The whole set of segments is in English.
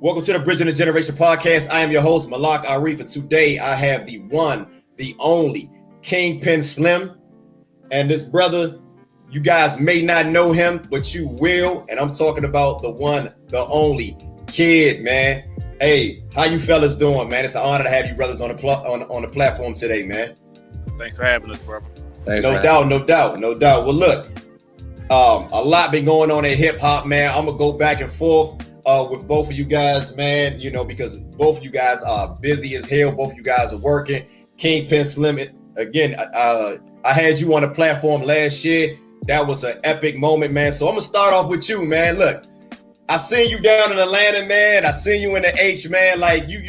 Welcome to the Bridging the Generation podcast. I am your host, Malak Arif, and today I have the one, the only, Kingpen Slim. And this brother, you guys may not know him, but you will. And I'm talking about the one, the only, Kid, man. Hey, how you fellas doing, man? It's an honor to have you brothers on the platform today, man. Thanks for having us, brother. No doubt. Well, look, a lot been going on in hip hop, man. I'm gonna go back and forth with both of you guys, man, you know, because both of you guys are busy as hell. Both of you guys are working. Kingpen Slim, again, I had you on the platform last year. That was an epic moment, man. So I'm going to start off with you, man. Look, I seen you down in Atlanta, man. I seen you in the H, man. Like, you're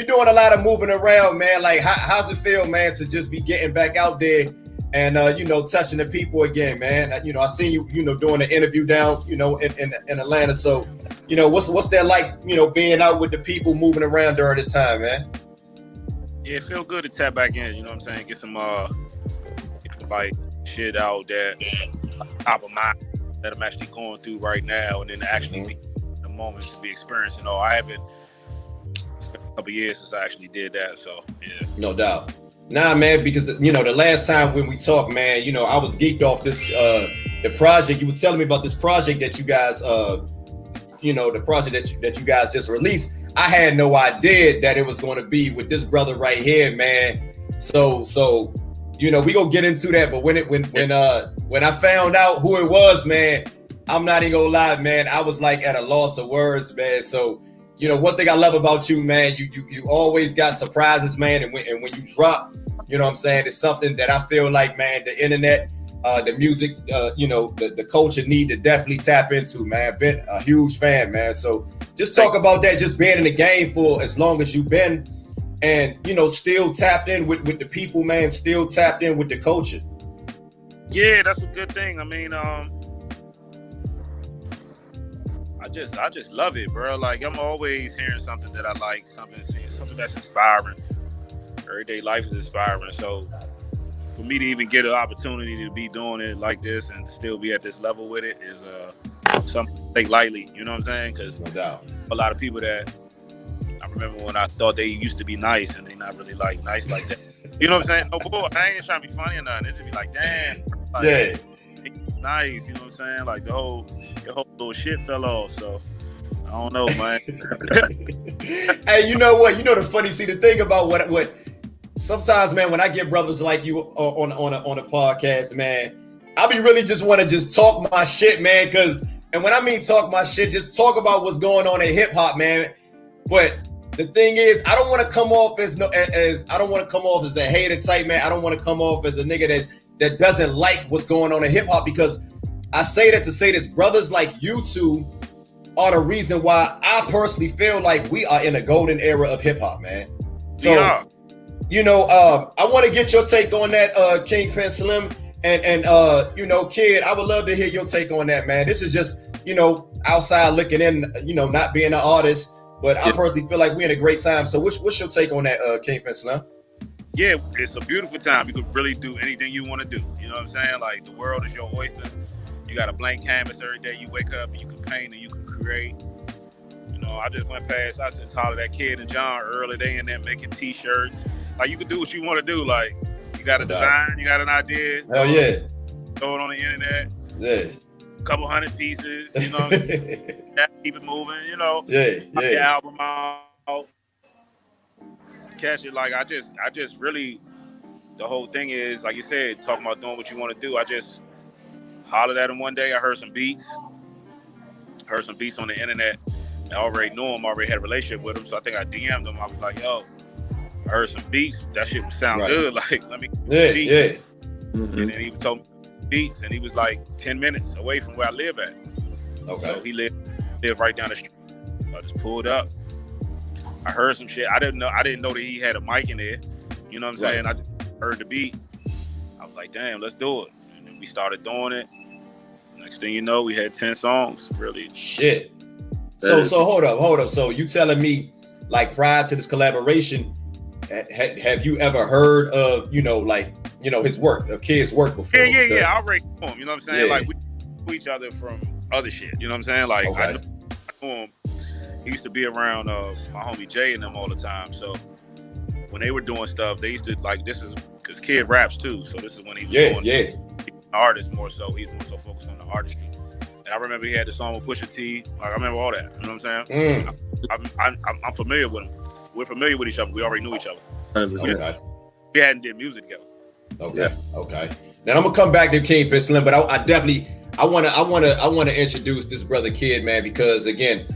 doing a lot of moving around, man. Like, how's it feel, man, to just be getting back out there and, touching the people again, man? I seen you, doing the interview down, in Atlanta. So, what's that like, being out with the people moving around during this time, man? Yeah, it feel good to tap back in, you know what I'm saying? Get some like shit out that top of mind that I'm actually going through right now, and then actually be in the moment to be experiencing. I haven't a couple of years since I actually did that, so yeah. No doubt. Nah, man, because the last time when we talked, man, I was geeked off this the project. You were telling me about this project that you guys the project that you guys just released. I had no idea that it was going to be with this brother right here, man. So we gonna get into that. But when I found out who it was, man, I'm not even gonna lie, man. I was like at a loss of words, man. So one thing I love about you, man, you always got surprises, man. And when you drop, what I'm saying, it's something that I feel like, man, the internet, the music, the culture need to definitely tap into, man. Been a huge fan, man. So just talk about that, just being in the game for as long as you've been, and still tapped in with the people, man. Still tapped in with the culture. Yeah, that's a good thing. I mean, I just love it, bro. Like, I'm always hearing something that I like, seeing something that's inspiring. Everyday life is inspiring, so for me to even get an opportunity to be doing it like this and still be at this level with it is something to take lightly, you know what I'm saying? Because no doubt, a lot of people that I remember when I thought they used to be nice and they not really like nice like that. You know what I'm saying? No bull. I ain't trying to be funny or nothing. It just be like, damn, like, yeah, nice. You know what I'm saying? Like your whole little shit fell off. So I don't know, man. Hey, you know what? The funny, the thing about what sometimes, man, when I get brothers like you on a podcast, man, I be really just want to just talk my shit, man. And when I mean talk my shit, just talk about what's going on in hip hop, man. But the thing is, I don't want to come off as the hater type, man. I don't want to come off as a nigga that doesn't like what's going on in hip hop, because I say that to say this, brothers like you two are the reason why I personally feel like we are in a golden era of hip hop, man. So, yeah. I want to get your take on that, Kingpen Slim, and Kid. I would love to hear your take on that, man. This is just, outside looking in, not being an artist, but I personally feel like we're in a great time. So what's your take on that, Kingpen Slim? Yeah, it's a beautiful time. You could really do anything you want to do. You know what I'm saying? Like, the world is your oyster. You got a blank canvas every day. You wake up and you can paint and you can create. I just went past, I just hollered at Kid and John early. They in there making t-shirts. Like, you can do what you want to do. Like, you got a design, you got an idea. Hell yeah. Throw it on the internet. Yeah. A couple hundred pieces, keep it moving, Yeah. Get the album out. Catch it. Like, I just really, the whole thing is, like you said, talking about doing what you want to do. I just hollered at him one day. I heard some beats on the internet. I already knew him, already had a relationship with him. So I think I DM'd him. I was like, yo, I heard some beats. That shit would sound good. Like, let me get beats. Yeah. Mm-hmm. And then he told me beats, and he was like 10 minutes away from where I live at. Okay. So he lived right down the street. So I just pulled up. I heard some shit. I didn't know that he had a mic in there. You know what I'm saying? I just heard the beat. I was like, damn, let's do it. And then we started doing it. Next thing you know, we had 10 songs. Really. Shit. So hold up. So you telling me, like, prior to this collaboration, have you ever heard of, his work, of Kid's work before? Yeah. I already knew him. You know what I'm saying? Yeah. Like, we knew each other from other shit. You know what I'm saying? Like, I knew him. he used to be around my homie Jay and them all the time. So when they were doing stuff, they used to like, this is because Kid raps too. So this is when he was doing artist more so. He's more so focused on the artistry. And I remember he had the song with Pusha T. Like, I remember all that. You know what I'm saying? I'm familiar with him. We're familiar with each other. We already knew each other. 100%. Okay. We hadn't did music together. Okay. Now I'm gonna come back to Kingpen Slim, but I definitely I wanna introduce this brother Kid, man, because again,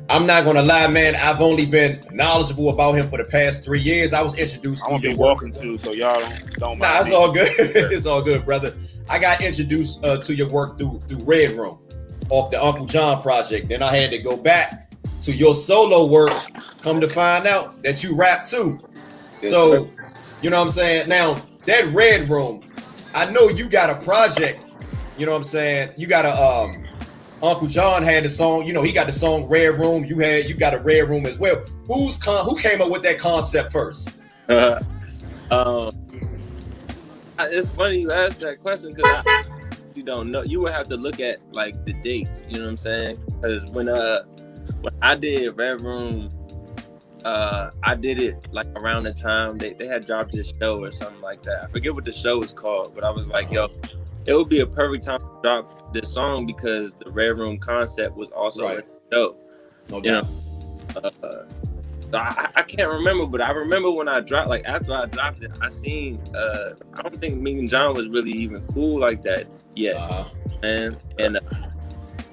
I'm not gonna lie, man. I've only been knowledgeable about him for the past 3 years. I was introduced to your walking too, so y'all don't mind. Nah, it's all good. It's all good, brother. I got introduced to your work through Red Room off the Uncle John project. Then I had to go back to your solo work. Come to find out that you rap too. So, you know what I'm saying? Now, that Red Room, I know you got a project, you know what I'm saying? You got a Uncle John had the song, you know, he got the song Red Room. You got a Red Room as well. Who came up with that concept first? It's funny you asked that question because you don't know. You would have to look at like the dates, you know what I'm saying? Because when I did Red Room, I did it like around the time they had dropped this show or something like that. I forget what the show was called, but I was like, yo, it would be a perfect time to drop this song because the Red Room concept was also in the show. You know? So I can't remember, but I remember when I dropped, like after I dropped it, I seen, I don't think me and John was really even cool like that yet, man. And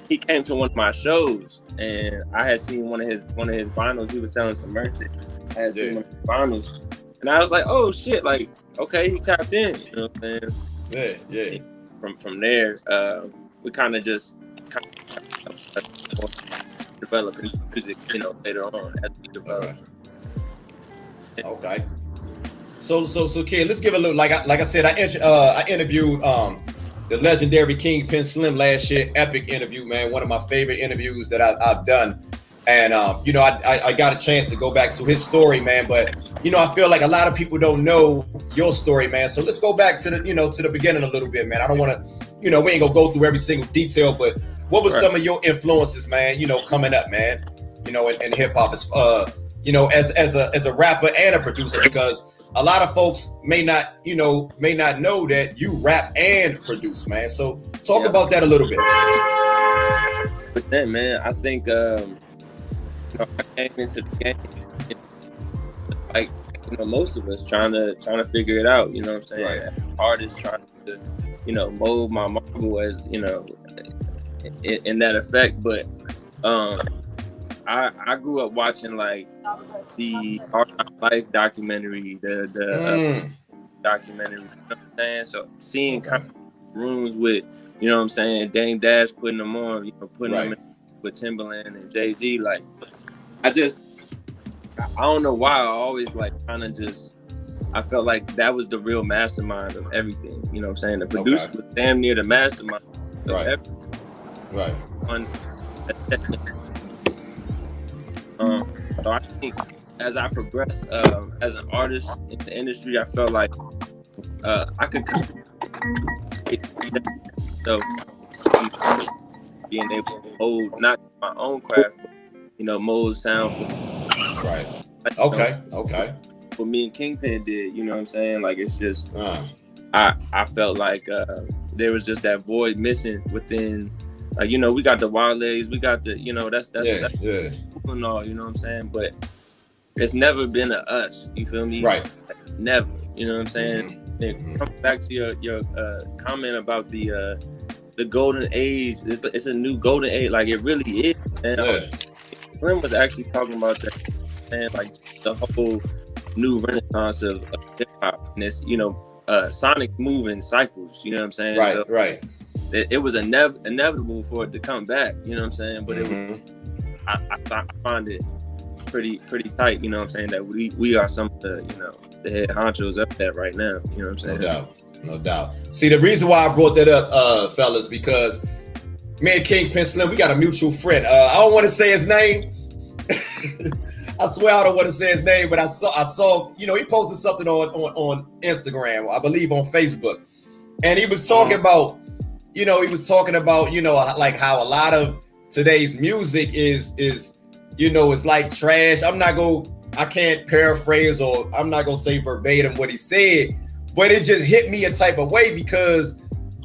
he came to one of my shows, and I had seen one of his vinyls. He was selling some merch. I had seen one of his vinyls, and I was like, "Oh shit!" Like, okay, he tapped in. You know what I'm saying? Yeah. From there, we kind of just developing music, you know, later on as we develop. Okay. So, kid, let's give a little. Like I said, I interviewed the legendary Kingpen Slim last year. Epic interview, man. One of my favorite interviews that I've done. And you know, I got a chance to go back to his story, man. But you know, I feel like a lot of people don't know your story, man. So let's go back to the beginning a little bit, man. I don't want to, you know, we ain't gonna go through every single detail, but what was some of your influences, man? You know, coming up, man. You know, in hip hop, you know, as a rapper and a producer, because a lot of folks may not know that you rap and produce, man. So talk about that a little bit. But then, man, I think you know, I came into the game like, you know, most of us trying to figure it out. You know what I'm saying? Artists trying to, you know, mold my marble as, you know, in that effect. But I grew up watching like the Art of Life documentary, the documentary. You know what I'm saying? So seeing kind of rooms with, you know what I'm saying, Dame Dash putting them on, you know, putting them in with Timberland and Jay-Z, like I don't know why I always like kind of just, I felt like that was the real mastermind of everything. You know what I'm saying? The producer was damn near the mastermind of everything. Right. So I think as I progressed as an artist in the industry, I felt like I could so being able to mold not my own craft, but, you know, mold sound for what me and Kingpen did, you know what I'm saying? Like it's just I felt like there was just that void missing within. You know, we got the Wale's, we got the, you know, that's cool and all, you know what I'm saying? But it's never been a us, you feel me? Right. Never, you know what I'm saying? And come back to your comment about the golden age. It's a new golden age, like it really is. And Slim was actually talking about that, and like the whole new renaissance of hip hop, and it's, you know, sonic moving cycles, you know what I'm saying? Right. It was inevitable for it to come back, you know what I'm saying? But it was, I find it pretty tight, you know what I'm saying, that we are some of the, you know, the head honchos up there right now, you know what I'm saying? No doubt. See, the reason why I brought that up, fellas, because me and Kingpen Slim, we got a mutual friend. I don't want to say his name. I swear I don't want to say his name, but I saw, you know, he posted something on Instagram, I believe on Facebook, and he was talking about, you know, like how a lot of today's music is it's like trash. I can't paraphrase, or I'm not gonna say verbatim what he said, but it just hit me a type of way because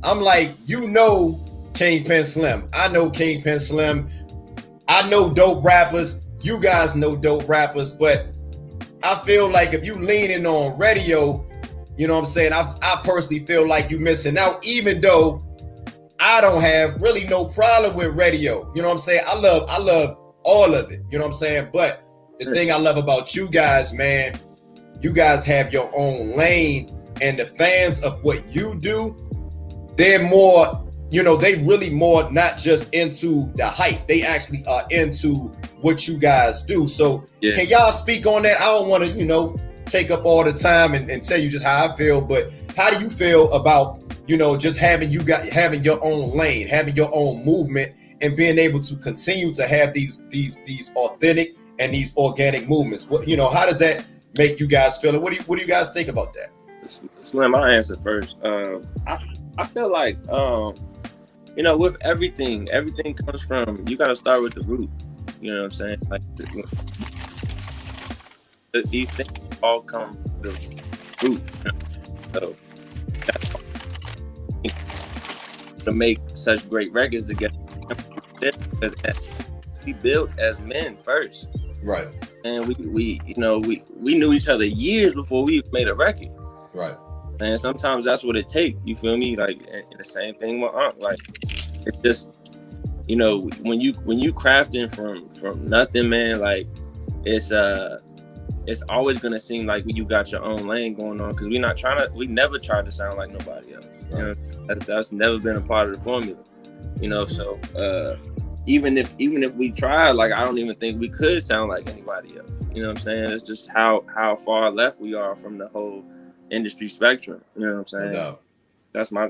I'm like, Kingpen Slim. I know Kingpen Slim. I know dope rappers. You guys know dope rappers, but I feel like if you leaning on radio, you know what I'm saying? I personally feel like you missing out, even though I don't have really no problem with radio. You know what I'm saying? I love all of it. You know what I'm saying? But the thing I love about you guys, man, you guys have your own lane, and the fans of what you do, they're more, they really more not just into the hype. They actually are into what you guys do. So Can y'all speak on that? I don't want to, take up all the time and tell you just how I feel, but how do you feel about, just having your own lane, having your own movement, and being able to continue to have these authentic and these organic movements? What, how does that make you guys feel? And what do you guys think about that? Slim, I'll answer first. I feel like with everything comes from, you got to start with the root. You know what I'm saying? Like these things all come from the root. So that's to make such great records together, because we built as men first, right? And we knew each other years before we made a record, right? And sometimes that's what it takes. You feel me? Like, and the same thing with Unc. Like, it's just, when you crafting from nothing, man. Like, it's always gonna seem like you got your own lane going on, because we never tried to sound like nobody else. Right. That's never been a part of the formula. So even if we tried, like, I don't even think we could sound like anybody else. You know what I'm saying? It's just how far left we are from the whole industry spectrum. You know what I'm saying? No doubt. That's my.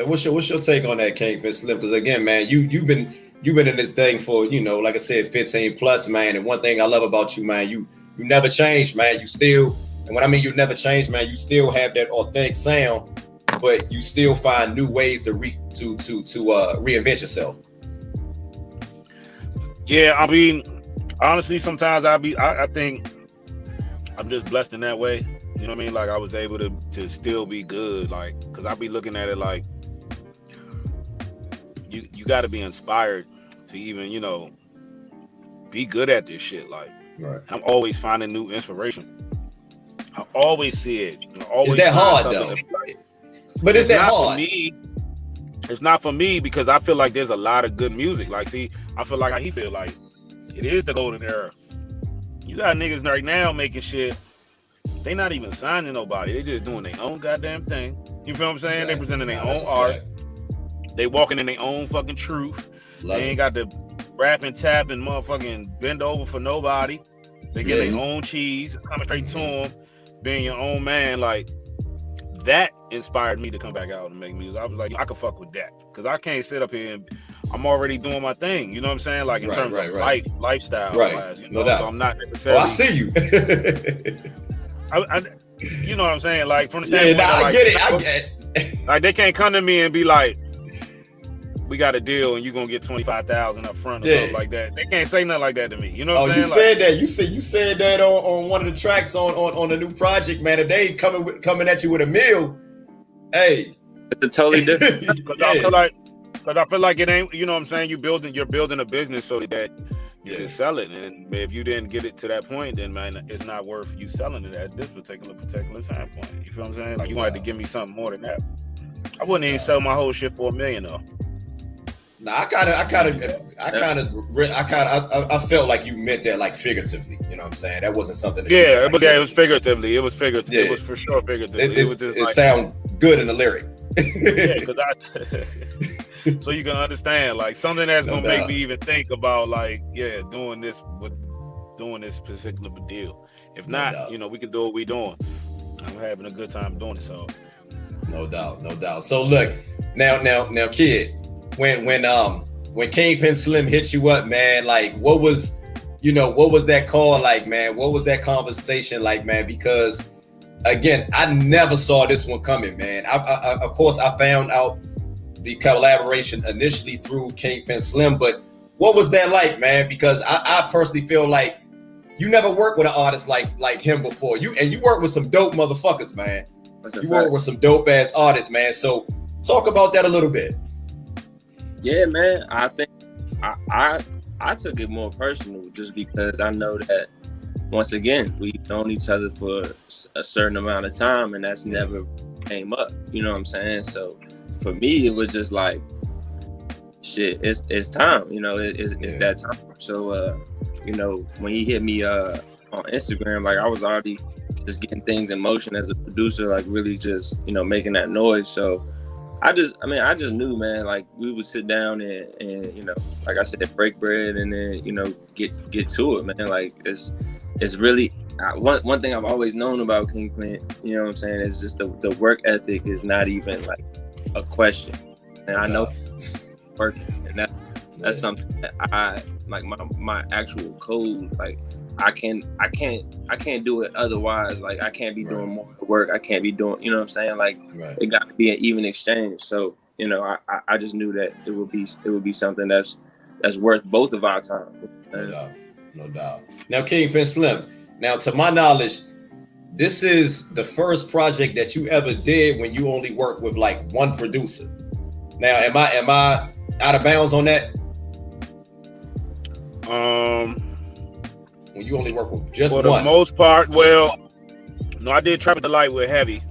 What's your take on that, Kingpen Slim? Because again, man, you've been in this thing for, like I said, 15 plus, man. And one thing I love about you, man, you never change, man. You still, and when I mean you never change, man, you still have that authentic sound, but you still find new ways to reinvent yourself. Yeah, I mean, honestly, sometimes I think I'm just blessed in that way. You know what I mean? Like, I was able to still be good, like, because I be looking at it like, you got to be inspired to even, be good at this shit. Like, right. I'm always finding new inspiration. I always see it. Is that hard though? But is that hard? For me, it's not for me, because I feel like there's a lot of good music. Like, see, I feel like he feel like it is the golden era. You got niggas right now making shit. They not even signing nobody. They just doing their own goddamn thing. You feel what I'm saying? Exactly. They presenting their own art. They walking in their own fucking truth. They ain't got to rap and tap and motherfucking bend over for nobody. They get their own cheese. It's coming straight to them. Being your own man, like, that inspired me to come back out and make music. I was like, I could fuck with that, because I can't sit up here and I'm already doing my thing. You know what I'm saying? Like, in terms of lifestyle. Right. No doubt. So I'm not necessarily. Oh, I see you. You know what I'm saying? Like, from the standpoint, I get it. Like, they can't come to me and be like, we got a deal and you're gonna get $25,000 up front or something like that. They can't say nothing like that to me. You know what I'm saying? You said that on one of the tracks on the new project, man. If they coming at you with a meal, hey, it's a totally different. Because I feel like it ain't. You know what I'm saying? You're building a business so that you can sell it, and if you didn't get it to that point, then, man, it's not worth you selling it at this particular time point. You feel what I'm saying? Like, you want to give me something more than that. I wouldn't even sell my whole shit for $1 million though. Nah, I felt like you meant that, like, figuratively. You know what I'm saying? That wasn't something that it was figuratively. It was figuratively. It was for sure figuratively. It sound good in the lyric. So you can understand, like, something that's gonna make me even think about, like, doing this particular deal. If not, we can do what we doing. I'm having a good time doing it. So no doubt. So look, now, kid. When Kingpen Slim hit you up, man, like, what was that call like, man? What was that conversation like, man? Because again, I never saw this one coming, man. I of course I found out the collaboration initially through Kingpen Slim, but what was that like, man? Because I personally feel like you never worked with an artist like him before. You worked with some dope motherfuckers, man. You worked with some dope ass artists, man. So talk about that a little bit. Yeah, man. I think I took it more personal just because I know that once again we've known each other for a certain amount of time, and that's never came up. You know what I'm saying? So for me, it was just like, shit, it's time. You know, it's that time. So you know, when he hit me on Instagram, like I was already just getting things in motion as a producer, like really just, you know, making that noise. So I just knew, man, like we would sit down and you know, like I said, break bread and then, you know, get to it, man. Like it's really one thing I've always known about Kingpen, you know what I'm saying, is just the work ethic is not even like a question. And I know working, and that's something that I like my actual code. Like I can't do it otherwise. Like I can't be doing more work. I can't be doing, you know what I'm saying? Like it got to be an even exchange. So, you know, I just knew that it would be something that's worth both of our time. No doubt. Now, Kingpen Slim. Now, to my knowledge, this is the first project that you ever did when you only worked with like one producer. Now, am I out of bounds on that? When you only work with just one. For the most part, well, no, I did Travis Delight with Heavy.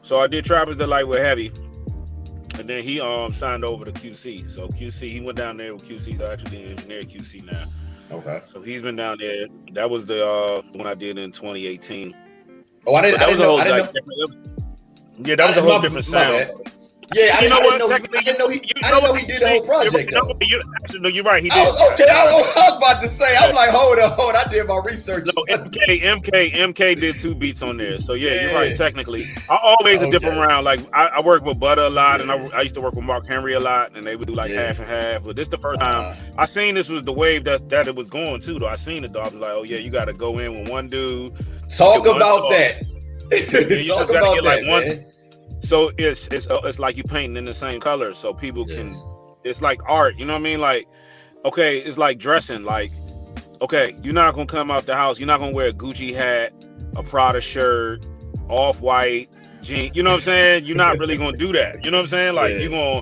So I did Travis Delight with Heavy. And then he signed over to QC. So QC, he went down there with QC. He's actually an engineer at QC now. Okay. So he's been down there. That was the one I did in 2018. Oh, I didn't know. Yeah, that was a whole different sound. Yeah, I didn't know he did the whole project. You're right. He did. I was about to say. I'm like, hold on. I did my research. No, MK did 2 beats on there. So yeah, you're right. Technically, I always a different round. Like I work with Butter a lot, and I used to work with Mark Henry a lot, and they would do like half and half. But this the first time I seen this was the wave that it was going to. Though I seen it. Though I was like, oh yeah, you got to go in with one dude. Talk about that. Talk about that, man. So it's like you painting in the same color, so people can. It's like art, you know what I mean? Like, okay, it's like dressing. Like, okay, you're not gonna come out the house. You're not gonna wear a Gucci hat, a Prada shirt, off-white jeans. You know what I'm saying? You're not really gonna do that. You know what I'm saying? Like, you're gonna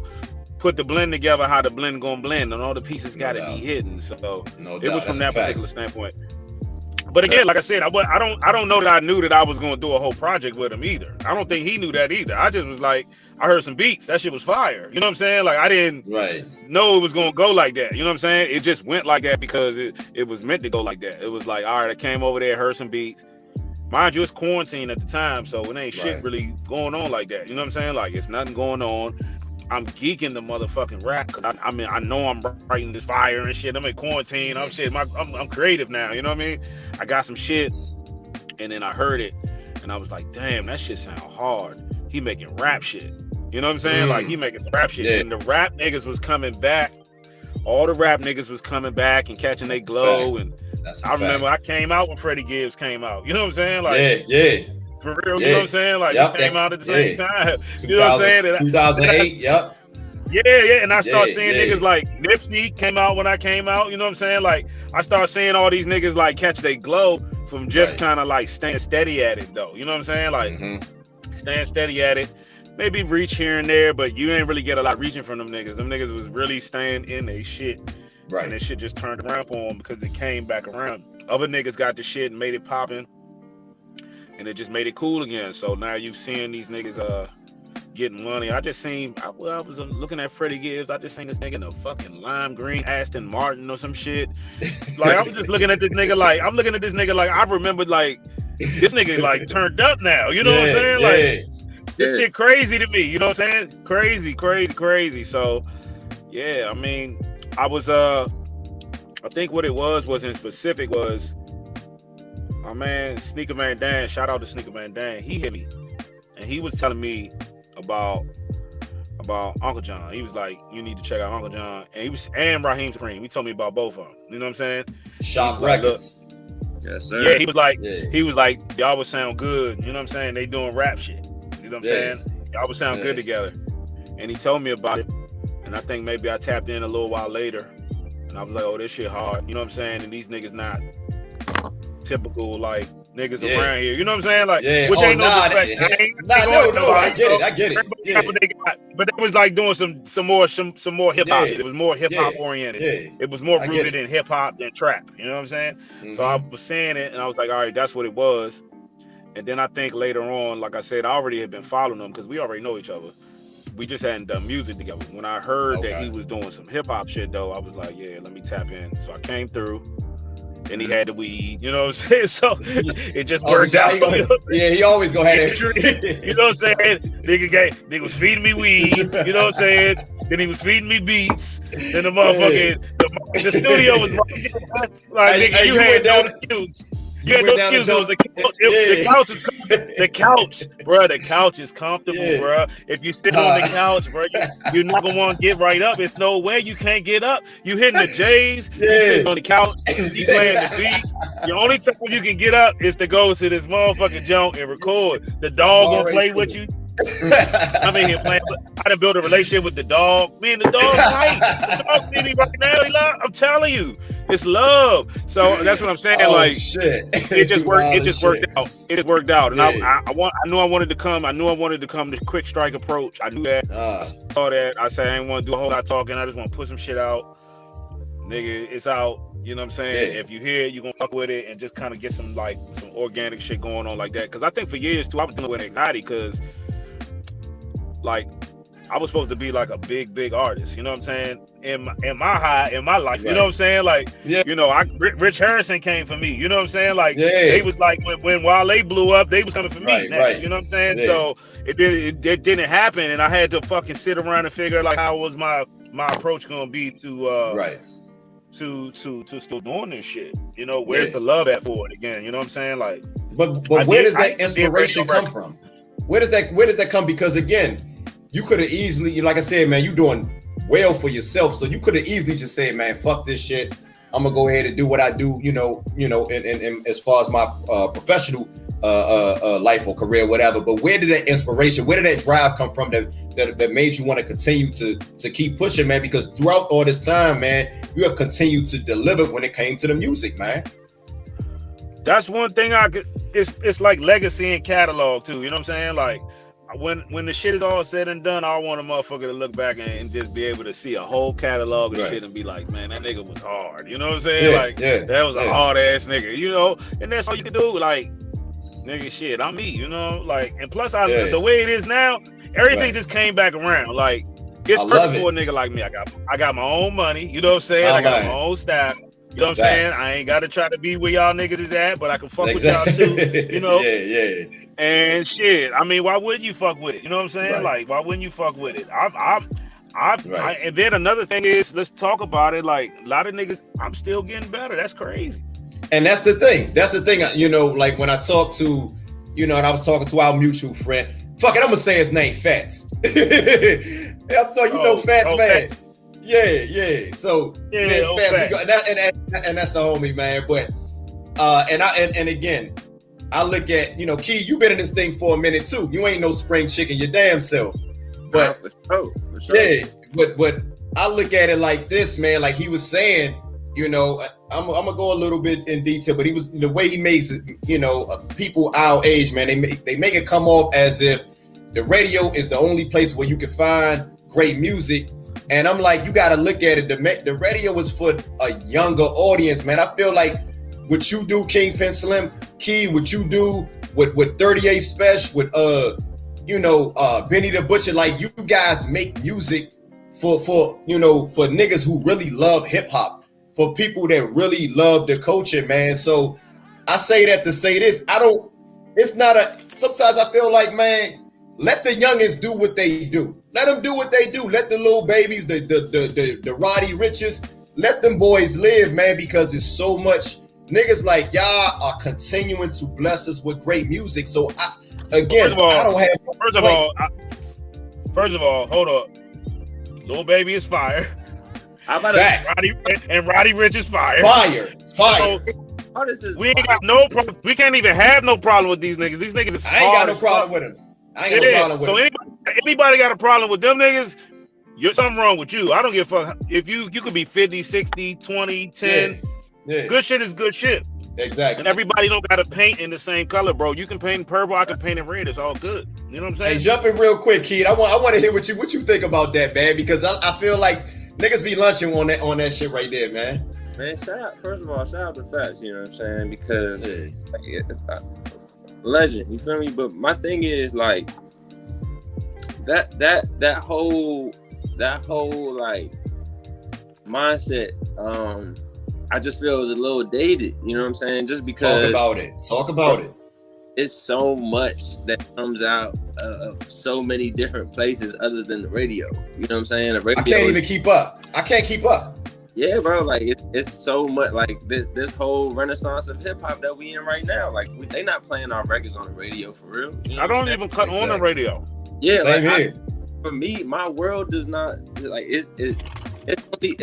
put the blend together how the blend gonna blend, and all the pieces gotta be hidden. So it was from that particular standpoint. But again, like I said, I don't know that I knew that I was gonna do a whole project with him either. I don't think he knew that either. I just was like, I heard some beats. That shit was fire. You know what I'm saying? Like I didn't know it was gonna go like that. You know what I'm saying? It just went like that because it was meant to go like that. It was like, all right, I came over there, heard some beats. Mind you, it's quarantine at the time, so it ain't shit really going on like that. You know what I'm saying? Like it's nothing going on. I'm geeking the motherfucking rap because I mean I know I'm writing this fire and shit. I'm in quarantine. I'm creative now. You know what I mean? I got some shit, and then I heard it, and I was like, damn, that shit sound hard. He making rap shit. You know what I'm saying? Like he making some rap shit, and the rap niggas was coming back. All the rap niggas was coming back and catching their glow. And I remember I came out when Freddie Gibbs came out. You know what I'm saying? Like for real, you know what I'm saying? Like he came out at the same time. You know what I'm saying? 2008, Yeah, and I started seeing niggas like Nipsey came out when I came out. You know what I'm saying? Like I started seeing all these niggas like catch their glow from just kind of like staying steady at it though. You know what I'm saying? Like staying steady at it. Maybe reach here and there, but you ain't really get a lot reaching from them niggas. Them niggas was really staying in their shit. Right. And this shit just turned around for them because it came back around. Other niggas got the shit and made it popping. And it just made it cool again. So now you've seen these niggas getting money. I was looking at Freddie Gibbs. I just seen this nigga in a fucking lime green Aston Martin or some shit. Like I was just looking at this nigga like I remembered like this nigga like turned up now. You know what I'm saying? Like this shit crazy to me. You know what I'm saying? Crazy. So yeah, I mean, I was I think what it was in specific was my man Sneaker Man Dan, shout out to Sneaker Man Dan. He hit me and he was telling me about Uncle John. He was like, you need to check out Uncle John. And Raheem Supreme. He told me about both of them. You know what I'm saying? Shop Records. Yes, sir. Yeah, he was like, y'all would sound good. You know what I'm saying? They doing rap shit. You know what I'm saying? Y'all would sound good together. And he told me about it. And I think maybe I tapped in a little while later. And I was like, oh, this shit hard. You know what I'm saying? And these niggas not typical like niggas around here. You know what I'm saying? Like, which ain't no disrespect. I get it. Yeah. But it was like doing some more hip hop. It was more hip hop oriented. Yeah. It was more rooted in hip hop than trap. You know what I'm saying? Mm-hmm. So I was saying it, and I was like, all right, that's what it was. And then I think later on, like I said, I already had been following him because we already know each other. We just hadn't done music together. When I heard that he was doing some hip hop shit though, I was like, yeah, let me tap in. So I came through. And he had the weed, you know what I'm saying? So it just worked out. He always gonna have that. You know what I'm saying? Nigga was feeding me weed, you know what I'm saying? Then he was feeding me beats. Then the motherfucking the studio was like, nigga, you had no excuse. You had no excuse. The couch, bro. The couch is comfortable, bro. If you sit on the couch, bro, you're not gonna want to get right up. It's no way you can't get up. You hitting the J's, you sitting on the couch, you playing the beats. The only time you can get up is to go to this motherfucking junk and record. The dog gonna play with you. I'm in here playing. I done built a relationship with the dog. Man, the dog's right. The dog see me right now. I'm telling you, it's love. So that's what I'm saying. Shit. It just worked. It just worked out. It just worked out. And I knew I wanted to come. I knew I wanted to come. The quick strike approach. I knew that. Saw that. I said I didn't want to do a whole lot of talking. I just want to put some shit out. Nigga, it's out. You know what I'm saying? If you hear it, you gonna fuck with it and just kind of get some organic shit going on like that. Because I think for years too, I was dealing with anxiety because like I was supposed to be like a big artist, you know what I'm saying? In my life, you know what I'm saying? Like, you know, Rich Harrison came for me, you know what I'm saying? Like, they was like when Wale blew up, they was coming for me, next, you know what I'm saying? So it didn't happen, and I had to fucking sit around and figure like how was my approach gonna be to to still doing this shit, you know? Where's the love at for it again? You know what I'm saying? Like, but where does that inspiration come from? Where does that come? Because again, you could have easily, like I said, man, you doing well for yourself. So you could have easily just said, man, fuck this shit. I'm gonna go ahead and do what I do, you know, and as far as my professional life or career, whatever. But where did that inspiration, where did that drive come from that made you want to continue to keep pushing, man? Because throughout all this time, man, you have continued to deliver when it came to the music, man. That's one thing it's like legacy and catalog too, you know what I'm saying? Like, when the shit is all said and done, I want a motherfucker to look back and just be able to see a whole catalog of shit and be like, man, that nigga was hard. You know what I'm saying? That was a hard ass nigga, you know? And that's all you can do. Like, nigga, shit, I'm me, you know? Like, and plus, the way it is now, everything just came back around. Like, it's perfect for a nigga like me. I got my own money, you know what I'm saying? I got my own staff. You know what I'm saying? I ain't got to try to be where y'all niggas is at, but I can fuck with y'all too, you know? And shit, I mean, why wouldn't you fuck with it? You know what I'm saying? Like, why wouldn't you fuck with it? And then another thing is, let's talk about it. Like, a lot of niggas, I'm still getting better. That's crazy. And that's the thing. You know, like when I talk to, you know, and I was talking to our mutual friend. Fuck it, I'm gonna say his name, Fats. I'm talking, you know, Fats, man. Fats. Yeah. So, man, Fats, and that's the homie, man. But and again, I look at, you know, Key, you been in this thing for a minute too. You ain't no spring chicken, your damn self. But for sure. Yeah, but I look at it like this, man. Like he was saying, you know, I'm gonna go a little bit in detail, but he was, the way he makes it, you know, people our age, man, they make it come off as if the radio is the only place where you can find great music. And I'm like, you gotta look at it. The radio is for a younger audience, man. I feel like what you do, Kingpen Slim, Key, what you do with 38 Special, with you know, Benny the Butcher, like you guys make music for you know, for niggas who really love hip hop, for people that really love the culture, man. So I say that to say this. Sometimes I feel like, man, let the youngins do what they do. Let them do what they do. Let the little babies, the Roddy Riches, let them boys live, man, because it's so much. Niggas like y'all are continuing to bless us with great music. So I don't have. First of all, hold up. Lil Baby is fire. How about Roddy Rich is fire. Fire. So, we ain't got no problem. We can't even have no problem with these niggas. These niggas is I ain't got no problem with them. So anybody got a problem with them niggas? You're something wrong with you. I don't give a fuck if you could be 50, 60, 20, 10. Yeah. Good shit is good shit. Exactly. And everybody don't gotta paint in the same color, bro. You can paint in purple, I can paint in red. It's all good. You know what I'm saying? Hey, jump in real quick, Kid. I want to hear what you think about that, man, because I feel like niggas be lunching on that shit right there, man. Man, first of all, shout out to Facts, you know what I'm saying? Because legend, you feel me? But my thing is like that whole like mindset, I just feel it's a little dated, you know what I'm saying? Just because Talk about it. It's so much that comes out of so many different places other than the radio. You know what I'm saying? The radio I can't even keep up. I can't keep up. Yeah, bro. Like it's so much. Like this whole renaissance of hip hop that we in right now. Like they not playing our records on the radio for real. You know I don't even cut on the radio. Yeah, same here. For me, my world does not like it's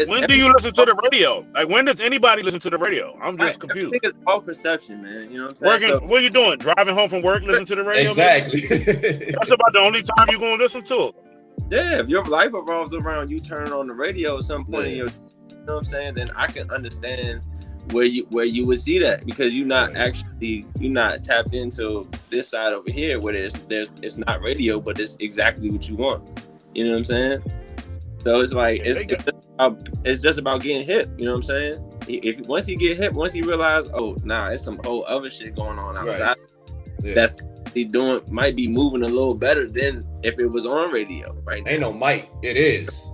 when do you listen to the radio? Like, when does anybody listen to the radio? I'm just confused. I think it's all perception, man. You know what I'm saying? What are you doing? Driving home from work, listen to the radio? Exactly. That's about the only time you're going to listen to it. Yeah, if your life revolves around you turning on the radio at some point in your, you know what I'm saying, then I can understand where you would see that, because you're not tapped into this side over here where it's not radio, but it's exactly what you want. You know what I'm saying? So it's like it's just about getting hip. You know what I'm saying? If once he get hip, once he realize, oh nah, it's some whole other shit going on outside. Right. Yeah. That's he doing might be moving a little better than if it was on radio right now. Ain't no might. It is.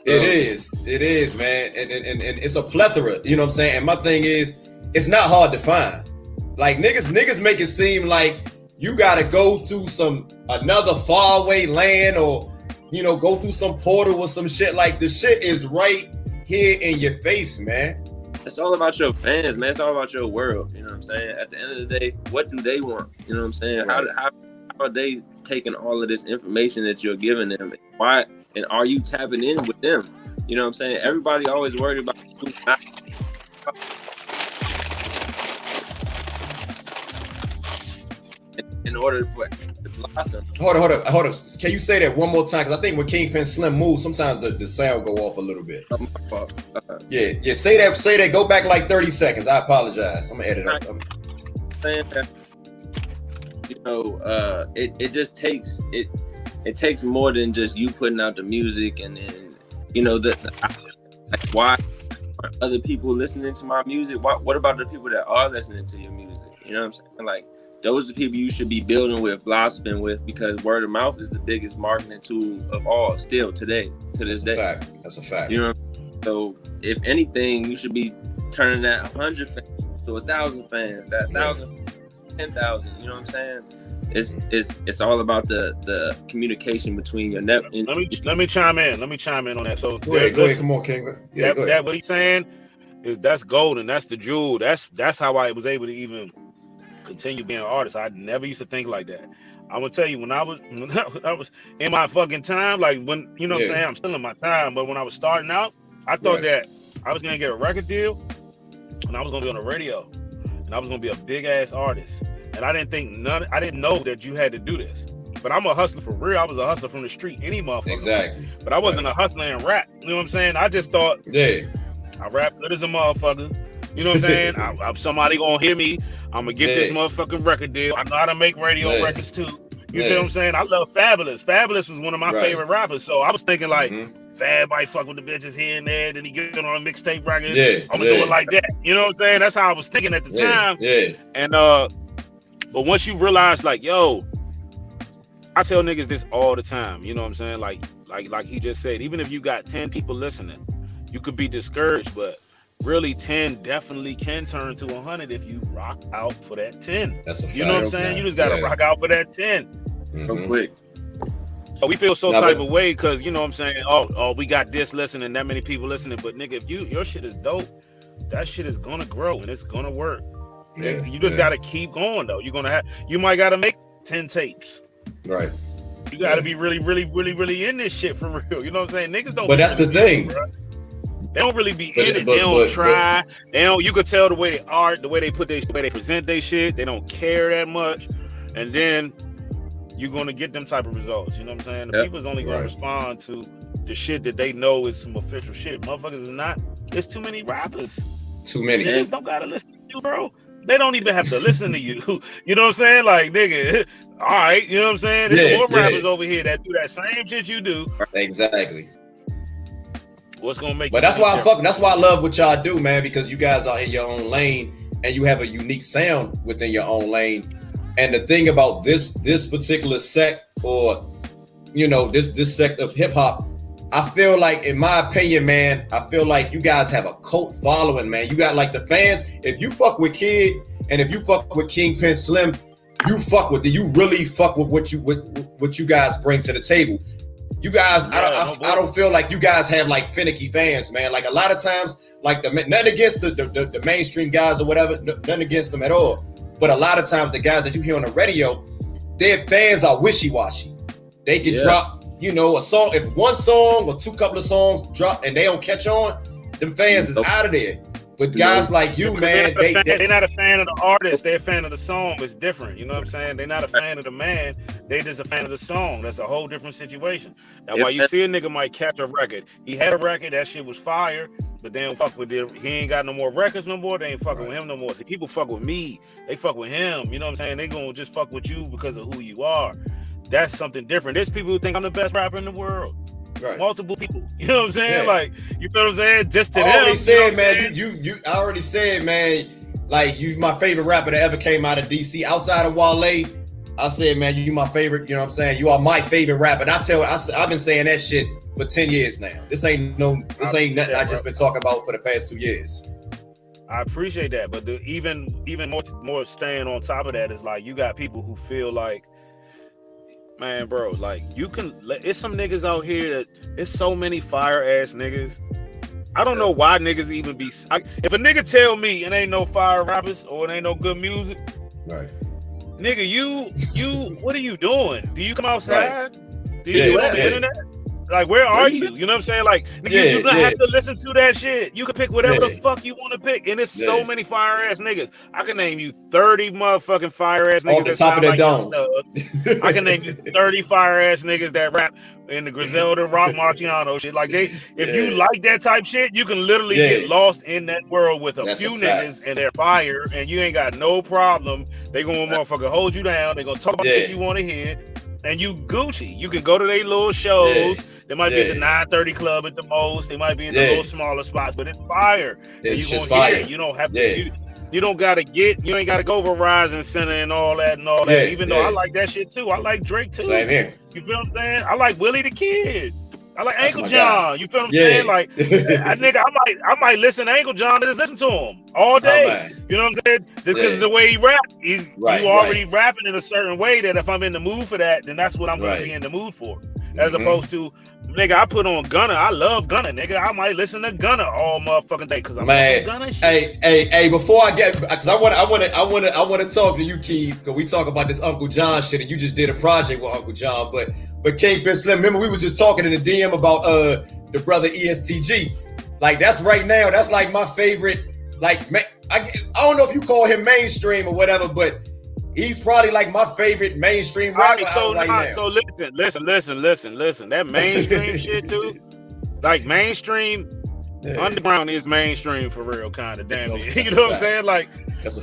It is, man. And it's a plethora. You know what I'm saying? And my thing is, it's not hard to find. Like niggas make it seem like you gotta go to another faraway land, or you know, go through some portal or some shit. Like the shit is right here in your face, man. It's all about your fans, man. It's all about your world. You know what I'm saying? At the end of the day, what do they want? You know what I'm saying? Right. How are they taking all of this information that you're giving them? Why? And are you tapping in with them? You know what I'm saying? Everybody always worried about in order for it to blossom. Hold up. Can you say that one more time? Because I think when Kingpen Slim moves, sometimes the sound go off a little bit. Yeah. Say that. Go back like 30 seconds. I apologize. I'm gonna edit up. Saying that, you know, it just takes it takes more than just you putting out the music, and then you know like why aren't other people listening to my music? What about the people that are listening to your music? You know what I'm saying? Like, those are the people you should be building with, blossoming with, because word of mouth is the biggest marketing tool of all still today, to this day. That's a fact. You know, so if anything, you should be turning that 100 fans to 1,000 fans, that 1,000, 10,000. You know what I'm saying? It's all about the communication between your net. Let me chime in. On that. So go ahead. Come on, King. Yeah, go ahead. That what he's saying is that's golden. That's the jewel. That's how I was able to even continue being an artist. I never used to think like that. I'm gonna tell you, when I was in my fucking time, like when, you know what I'm saying, I'm still in my time, but when I was starting out, I thought that I was gonna get a record deal and I was gonna be on the radio and I was gonna be a big ass artist. And I didn't know that you had to do this. But I'm a hustler for real. I was a hustler from the street, any motherfucker. Exactly. But I wasn't a hustler in rap. You know what I'm saying? I just thought, I rap good as a motherfucker. You know what I'm saying? I'm somebody gonna hear me. I'm gonna get this motherfucking record deal. I know how to make radio records too. You see what I'm saying? I love Fabulous. Fabulous was one of my favorite rappers. So I was thinking like, Fab might fuck with the bitches here and there, then he get on a mixtape record. I'm gonna do it like that. You know what I'm saying? That's how I was thinking at the time. And but once you realize, like, yo, I tell niggas this all the time. You know what I'm saying? Like he just said, even if you got 10 people listening, you could be discouraged, but really 10 definitely can turn to 100 if you rock out for that 10. That's a fact. You know what I'm saying? You just gotta rock out for that 10. Real quick. So we feel so type of way because, you know what I'm saying? Oh, we got this listening, that many people listening, but nigga, if your shit is dope, that shit is gonna grow and it's gonna work. You just gotta keep going though. You might gotta make 10 tapes. Right. You gotta be really, really, really, really in this shit for real. You know what I'm saying? Niggas don't. But that's the thing. They don't really be in it. They don't try. They don't. You could tell the way they art, the way they present their shit. They don't care that much. And then you're gonna get them type of results. You know what I'm saying? The people's only gonna respond to the shit that they know is some official shit. Motherfuckers is not. There's too many rappers. Too many. Niggas don't gotta listen to you, bro. They don't even have to listen to you. You know what I'm saying? Like, nigga, all right, you know what I'm saying? There's more rappers over here that do that same shit you do. Exactly. What's gonna make? But that's why I love what y'all do, man, because you guys are in your own lane and you have a unique sound within your own lane. And the thing about this particular sect, or you know, this sect of hip hop, I feel like, in my opinion, man, I feel like you guys have a cult following, man. You got like the fans. If you fuck with Kid and if you fuck with Kingpen Slim, you really fuck with what you guys bring to the table. You guys, I don't feel like you guys have like finicky fans, man. Like a lot of times, like nothing against the mainstream guys or whatever, nothing against them at all. But a lot of times the guys that you hear on the radio, their fans are wishy-washy. They can drop, you know, a song. If one song or couple of songs drop and they don't catch on, them fans is out of there. But guys like you, man, they're not a fan of the artist. They're a fan of the song. It's different. You know what I'm saying? They're not a fan of the man. They just a fan of the song. That's a whole different situation. That's why you see a nigga might catch a record. He had a record. That shit was fire. But they don't fuck with him. He ain't got no more records no more. They ain't fucking with him no more. See, people fuck with me. They fuck with him. You know what I'm saying? They gonna just fuck with you because of who you are. That's something different. There's people who think I'm the best rapper in the world. Right. Multiple people. You know what I'm saying? Yeah. Like, you know what I'm saying? Just to them. I already said, man, I already said, man, like, you my favorite rapper that ever came out of DC. Outside of Wale, I said, man, you my favorite, you know what I'm saying? You are my favorite rapper. And I've been saying that shit for 10 years now. This ain't nothing I just been talking about for the past 2 years. I appreciate that. But even more staying on top of that is like, you got people who feel like, man, bro, like, it's some niggas out here that, it's so many fire ass niggas. I don't know why niggas even be, if a nigga tell me it ain't no fire rappers or it ain't no good music, right? Nigga, you, what are you doing? Do you come outside? Right. Do you on the internet? Like, where are you? You know what I'm saying? Like, nigga, you don't have to listen to that shit. You can pick whatever the fuck you want to pick. And it's so many fire ass niggas. I can name you 30 motherfucking fire ass niggas. Off the top of the dome. I can name you 30 fire ass niggas that rap in the Griselda, Rock Marciano shit. Like, if you like that type shit, you can literally get lost in that world with a few niggas and they're fire, and you ain't got no problem. They gonna motherfucker hold you down. They gonna talk about shit you want to hear. And you Gucci. You can go to their little shows. Yeah. They might be at the 930 club at the most. They might be in the little smaller spots, but it's fire. It's just fire. You don't have to. You don't gotta you ain't gotta go Verizon Center and all that. Even though I like that shit too. I like Drake too. Same here. You feel what I'm saying? I like Willie the Kid. I like Uncle John. You feel what I'm saying? Like, I might listen to Uncle John and just listen to him all day. You know what I'm saying? Just because of the way he rap. You already rapping in a certain way that if I'm in the mood for that, then that's what I'm going to be in the mood for. As opposed to, nigga, I put on Gunna. I love Gunna, nigga. I might listen to Gunna all motherfucking day because I'm on Gunna shit. Hey, before I get, because I want to talk to you, Keith, because we talk about this Uncle John shit, and you just did a project with Uncle John, but Kingpen Slim, remember we was just talking in the DM about the brother ESTG. Like, that's right now, that's like my favorite. Like, I don't know if you call him mainstream or whatever, but he's probably like my favorite mainstream rapper now. So listen. That mainstream shit too. Like, mainstream, underground is mainstream for real, kind of. Damn it. You know what I'm saying? Like,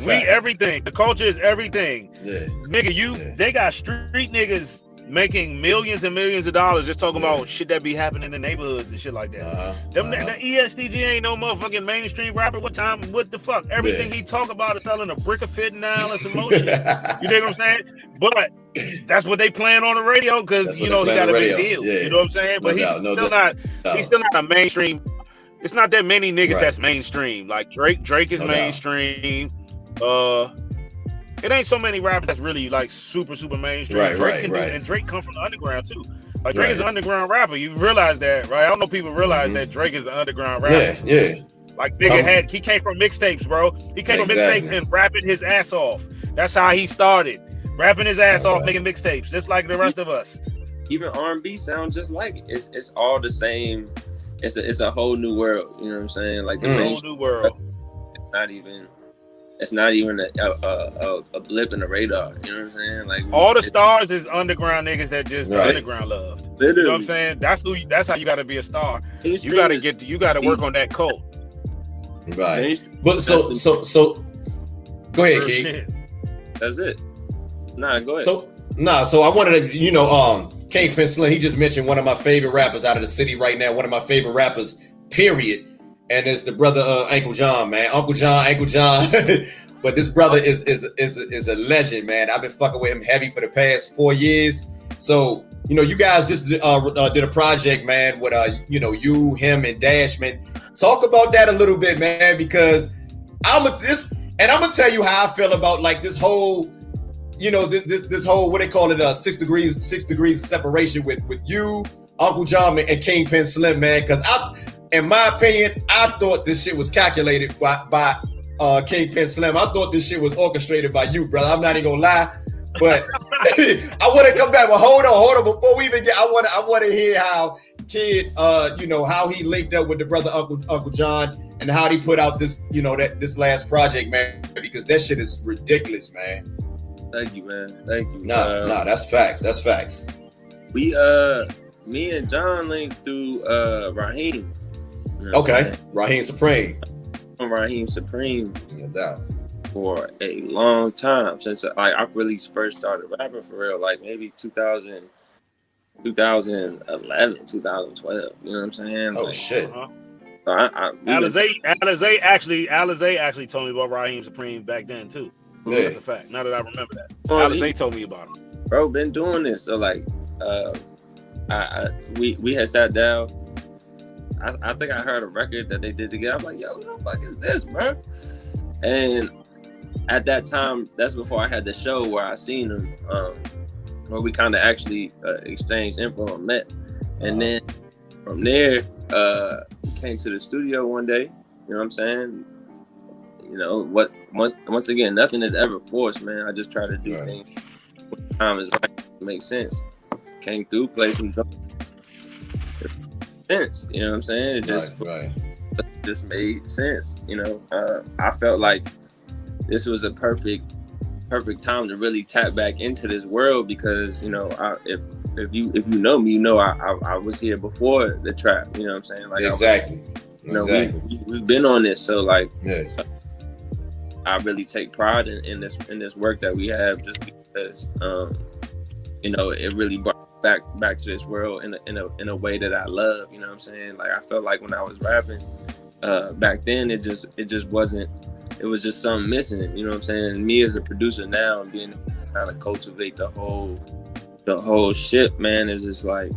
we everything. The culture is everything. Yeah. Nigga, they got street niggas making millions and millions of dollars just talking about shit that be happening in the neighborhoods and shit like that. The ESTG ain't no motherfucking mainstream rapper. What the fuck? Everything he talk about is selling a brick of fit now and some more shit. You know what I'm saying? But that's what they playing on the radio because he got a big deal. Yeah. You know what I'm saying? But he's still not a mainstream. It's not that many niggas that's mainstream. Like Drake is mainstream. It ain't so many rappers that's really like super mainstream. And Drake come from the underground too. Like, Drake is an underground rapper. You realize that, right? I don't know if people realize that Drake is an underground rapper. Yeah. Like, nigga he came from mixtapes, bro. He came from mixtapes and rapping his ass off. That's how he started. Rapping his ass off, making mixtapes, just like the rest of us. Even R&B sounds just like it. It's all the same. It's a whole new world. You know what I'm saying? Like, the whole new world. Not even. it's not even a blip in the radar. You know what I'm saying? Like all the stars is underground niggas that just underground love. Literally. You know what I'm saying? That's how you got to be a star. You got to work on that cult. Right. But so go ahead, Keith. That's it. Nah, go ahead. So I wanted to, Kingpen Slim, he just mentioned one of my favorite rappers out of the city right now, one of my favorite rappers, period. And it's the brother Uncle John, man. Uncle John. But this brother is a legend, man. I've been fucking with him heavy for the past 4 years. So, you guys just did a project, man, with you, him, and Dash, man. Talk about that a little bit, man, because I'm gonna tell you how I feel about like this whole, this whole, what they call it, 6 degrees separation with you, Uncle John, and Kingpen Slim, man. Because in my opinion, I thought this shit was calculated by Kingpen Slim. I thought this shit was orchestrated by you, brother. I'm not even gonna lie, but I want to come back. But hold on. Before we even get, I want to hear how Kid, how he linked up with the brother Uncle John, and how he put out this, this last project, man. Because that shit is ridiculous, man. Thank you, man. Thank you. Nah, that's facts. That's facts. We me and John linked through Raheem. Okay, Raheem Supreme. Raheem Supreme. No doubt. For a long time, since I really first started rapping for real, like maybe 2011, 2012. You know what I'm saying? Oh, like, shit. So Alizé actually told me about Raheem Supreme back then too. Yeah. That's a fact. Now that I remember that, Alizé told me about him. Bro, been doing this. So like, we had sat down. I think I heard a record that they did together. I'm like, yo, what the fuck is this, bro? And at that time, that's before I had the show where I seen him, where we kind of actually exchanged info and met. And then from there, we came to the studio one day. You know what I'm saying? Once again, nothing is ever forced, man. I just try to do things when the time is right, to make sense. Came through, played some drums. Sense, you know what I'm saying? It just made sense. I felt like this was a perfect time to really tap back into this world because if you know me, I was here before the trap. You know what I'm saying? Like exactly. We've been on this, so like I really take pride in this work that we have, just because it really brought back to this world in a way that I love. You know what I'm saying? Like I felt like when I was rapping back then, it just wasn't. It was just something missing. You know what I'm saying? And me as a producer now, and being kind of cultivate the whole shit, man, is just like,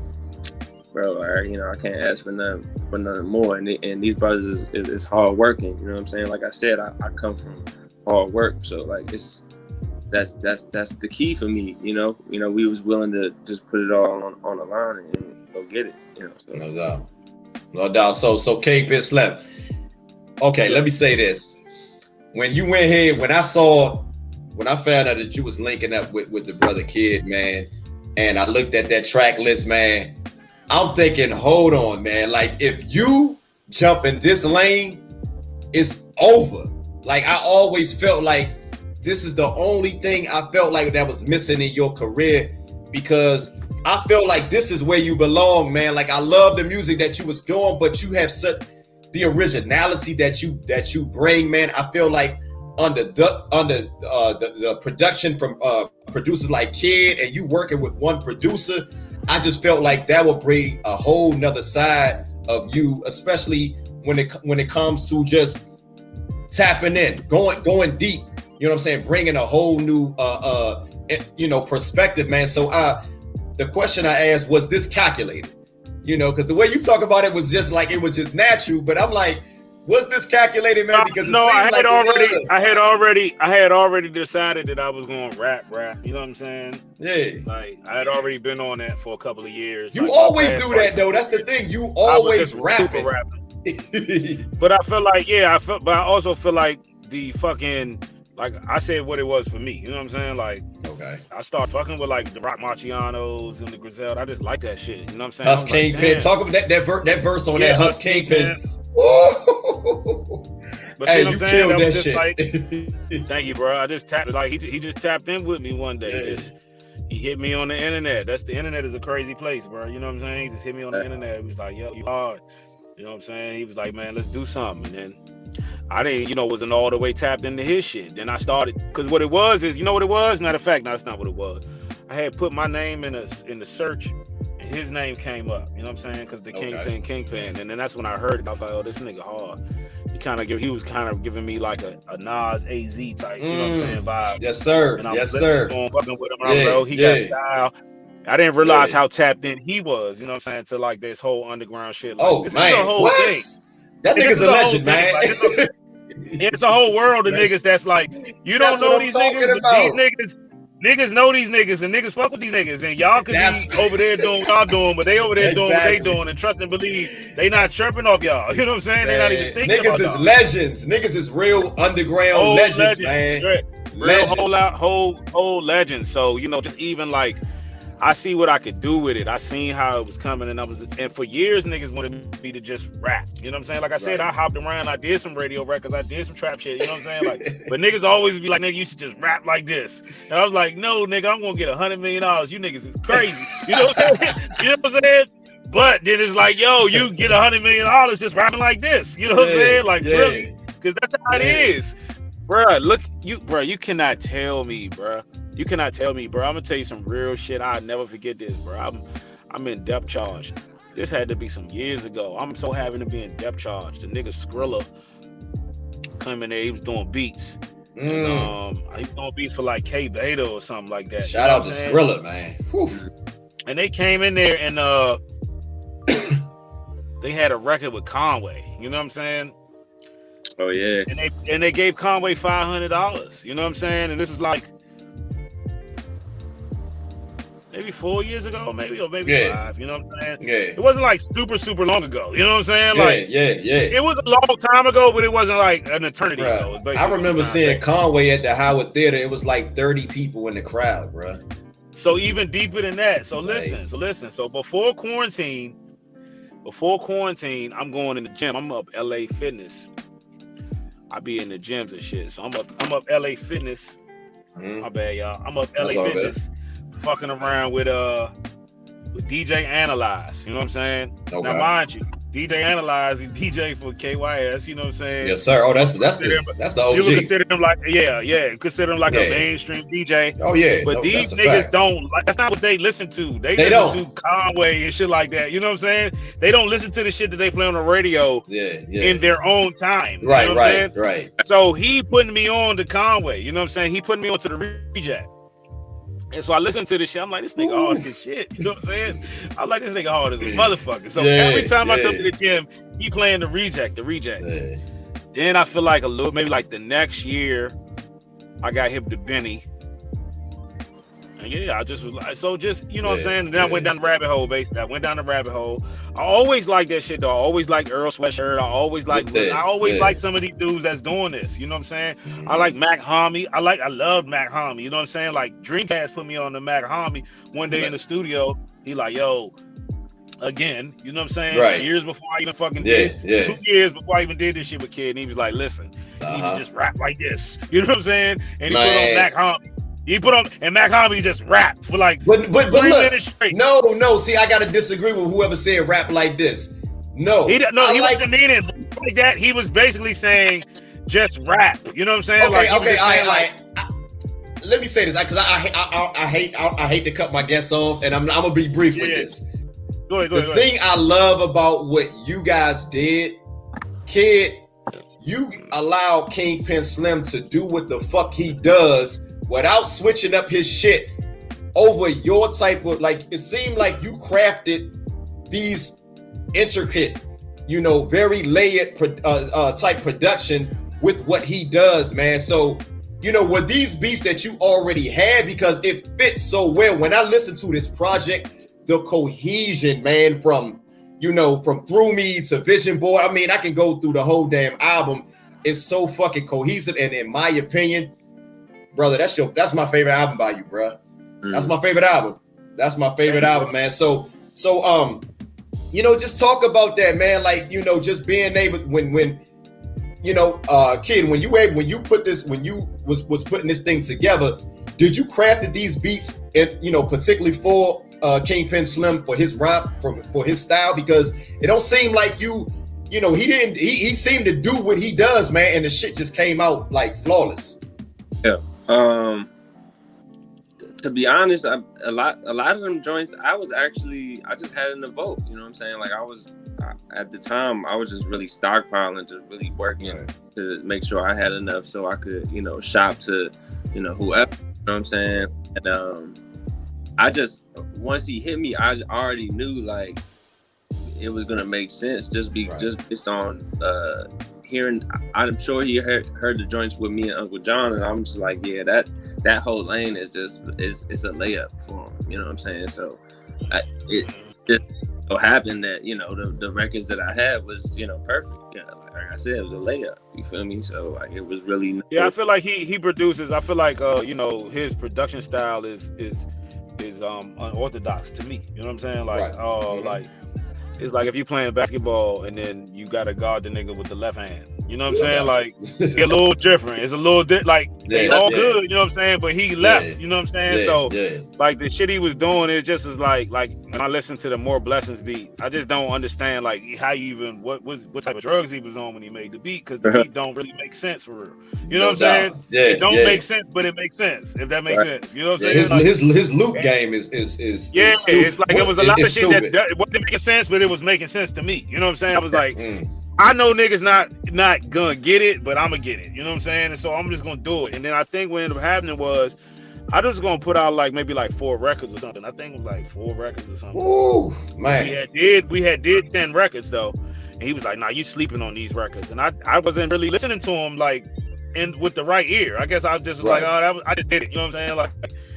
bro. I can't ask for nothing more. And these brothers is hard working. You know what I'm saying? Like I said, I come from hard work, so like that's the key for me. We was willing to just put it all on the line and go get it. So. No doubt. So Kingpen Slim. Okay, let me say this. When you went here, when I found out that you was linking up with the brother Kid, man, and I looked at that track list, man, I'm thinking, hold on, man. Like if you jump in this lane, it's over. Like I always felt like this is the only thing I felt like that was missing in your career, because I feel like this is where you belong, man. Like I love the music that you was doing, but you have such the originality that you bring, man. I feel like under the production from producers like Kid, and you working with one producer, I just felt like that would bring a whole nother side of you, especially when it comes to just tapping in, going deep. You know what I'm saying? Bringing a whole new, perspective, man. So the question I asked, was this calculated? Because the way you talk about it was just like, it was just natural. But I'm like, was this calculated, man? Because I had already decided that I was going to rap. You know what I'm saying? Yeah. Like I had already been on that for a couple of years. You always do that, though. That's the thing. You always rapping. But I feel like, but I also feel like the fucking. Like I said what it was for me, you know what I'm saying? Like, okay, I start fucking with like the Rock Marcianos and the Griselda. I just like that shit, you know what I'm saying? Hus Kingpen, talk about that verse on that Hus Kingpen. But hey, see what you I'm saying? killed That that was just shit. like, thank you, bro. I just tapped like he just tapped in with me one day. He hit me on the internet. The internet is a crazy place, bro. You know what I'm saying? He just hit me on the internet. He was like, yo, you hard. You know what I'm saying? He was like, man, let's do something. And then I didn't, wasn't all the way tapped into his shit. Then I started, because what it was is, you know what it was? Matter of fact, no, that's not what it was. I had put my name in the search, and his name came up. You know what I'm saying? Because the Kingpen. And then that's when I heard it. I was like, oh, this nigga hard. He was kind of giving me like a Nas AZ type, you know what I'm saying, vibe. Yes, sir. And I yes, sir. Fucking with him. And I was like, oh, he got style. I didn't realize how tapped in he was, you know what I'm saying, to like this whole underground shit. Like, this is the whole thing. That nigga's a legend, man. Like, it's a whole world of niggas that's like, you don't know these niggas, but these niggas know these niggas, and niggas fuck with these niggas, and y'all could be over there doing what y'all doing, but they over there doing what they doing, and trust and believe they not chirping off y'all. You know what I'm saying? They not even thinking about niggas is y'all. Legends. Niggas is real underground legends, man. Real whole legends. So just even like, I see what I could do with it. I seen how it was coming, and for years niggas wanted me to just rap. You know what I'm saying? Like I said, I hopped around, I did some radio records, I did some trap shit, you know what I'm saying? Like, but niggas always be like, nigga, you should just rap like this. And I was like, no, nigga, I'm gonna get $100 million. You niggas is crazy. You know what I'm saying? You know what I'm saying? But then it's like, yo, you get $100 million just rapping like this. You know what I'm saying? Like, really? Because that's how it is. Bruh, look, you cannot tell me, bruh. You cannot tell me, bro. I'm gonna tell you some real shit. I'll never forget this, bro. I'm in depth charge. This had to be some years ago. I'm so happy to be in depth charge. The nigga Skrilla coming there, he was doing beats. And, he was doing beats for like k.eye.d or something like that. Shout out to Skrilla, man. Whew. And they came in there and they had a record with Conway. You know what I'm saying? Oh yeah. And they gave Conway $500. You know what I'm saying? And this was like maybe 4 years ago, or maybe 5. You know what I'm saying? Yeah. It wasn't like super long ago. You know what I'm saying? Like, yeah. It was a long time ago, but it wasn't like an eternity ago. I remember seeing Conway at the Howard Theater. It was like 30 people in the crowd, bro. So even deeper than that. So listen. So before quarantine, I'm going in the gym. I'm up LA Fitness. I be in the gyms and shit. So I'm up LA Fitness. My bad, y'all. I'm up LA Fitness. Fucking around with DJ Analyze, you know what I'm saying? Okay. Now mind you, DJ Analyze is DJ for KYS, you know what I'm saying? Yes, sir. Oh, that's the OG. You would consider him like consider him like a mainstream DJ. Oh yeah. But these niggas don't like, that's not what they listen to. They listen to Conway and shit like that. You know what I'm saying? They don't listen to the shit that they play on the radio in their own time. Right, you know what I'm saying? So he putting me on to Conway, you know what I'm saying? He putting me on to the reject. And so I listened to this shit. I'm like, this nigga hard as shit. You know what I'm saying? I'm like, this nigga hard as a motherfucker. So every time I come to the gym, he playing the reject. Yeah. Then I feel like maybe like the next year, I got hip to Benny. And I just was like, so just, you know what I'm saying? And then I went down the rabbit hole, basically. I always like that shit, though. I always like Earl Sweatshirt. I always like some of these dudes that's doing this. You know what I'm saying? I like Mac Homie. I love Mac Homie. You know what I'm saying? Like Dreamcast put me on the Mac Homie one day in the studio. He like, yo, again, you know what I'm saying? Right. Years before I even fucking did. 2 years before I even did this shit with Kid. And he was like, listen, you can just rap like this. You know what I'm saying? And he put on Mac Homie. And Mac Homie just rapped for like 3 minutes straight. No. See, I gotta disagree with whoever said rap like this. He wasn't meaning like that. He was basically saying just rap. You know what I'm saying? Okay. Let me say this because I hate to cut my guests off, and I'm gonna be brief with this. Go ahead. The thing I love about what you guys did, Kid, you allowed Kingpen Slim to do what the fuck he does without switching up his shit over your type of, like, it seemed like you crafted these intricate, very layered type production with what he does, man. So, were these beats that you already had? Because it fits so well. When I listen to this project, the cohesion, man, from Through Me to Vision Board, I mean, I can go through the whole damn album. It's so fucking cohesive. And in my opinion, brother, that's my favorite album by you, bro. That's my favorite album. Man. So, just talk about that, man. Like, just being able when Kid, when you put this, when you was putting this thing together, did you crafted these beats, and particularly for Kingpen Slim for his rap, for his style? Because it don't seem like he seemed to do what he does, man, and the shit just came out like flawless. Yeah. To be honest, a lot of them joints, I just had in the vote. You know what I'm saying? Like at the time, I was just really stockpiling, just really working to make sure I had enough so I could, shop to, whoever. You know what I'm saying? And once he hit me, I already knew like it was gonna make sense just based on hearing. I'm sure he heard the joints with me and Uncle John, and I'm just like, yeah, that whole lane is it's a layup for him. You know what I'm saying? So it just so happened that the records that I had was perfect. Yeah, like I said, it was a layup. You feel me? So like it was really I feel like he produces. I feel like his production style is unorthodox to me. You know what I'm saying? Like like it's like if you playing basketball and then you gotta guard the nigga with the left hand. You know what I'm saying? Like it's a little different. It's a little like they all good. You know what I'm saying? But he left. You know what I'm saying? So like the shit he was doing, it just is like when I listen to the More Blessings beat, I just don't understand like how you even what type of drugs he was on when he made the beat, because the beat don't really make sense for real. You know what I'm saying? It don't make sense, but it makes sense, if that makes sense. You know what I'm saying? His loop game is it's like it was a lot of shit that wasn't making sense, but it was making sense to me. You know what I'm saying? I was like, I know niggas not gonna get it, but I'm gonna get it. You know what I'm saying? And so I'm just gonna do it. And then I think what ended up happening was I just gonna put out like maybe like 4 records or something. I think it was like 4 records or something. Ooh, man. We had did 10 records though. And he was like, nah, you sleeping on these records. And I wasn't really listening to him like with the right ear. I guess I just was like, I just did it. You know what I'm saying? Like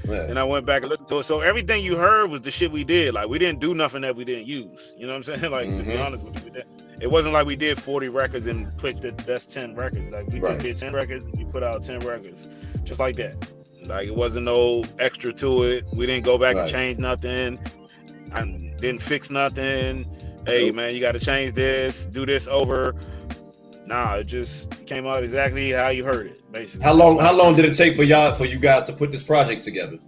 and I went back and listened to it. So everything you heard was the shit we did. Like we didn't do nothing that we didn't use. You know what I'm saying? Like to be honest with you, it wasn't like we did 40 records and picked the best 10 records. Like we just did 10 records and we put out 10 records. Just like that. Like it wasn't no extra to it. We didn't go back and change nothing. I didn't fix nothing. Hey man, you gotta change this, do this over. Nah, it just came out exactly how you heard it, basically. How long did it take for you guys to put this project together?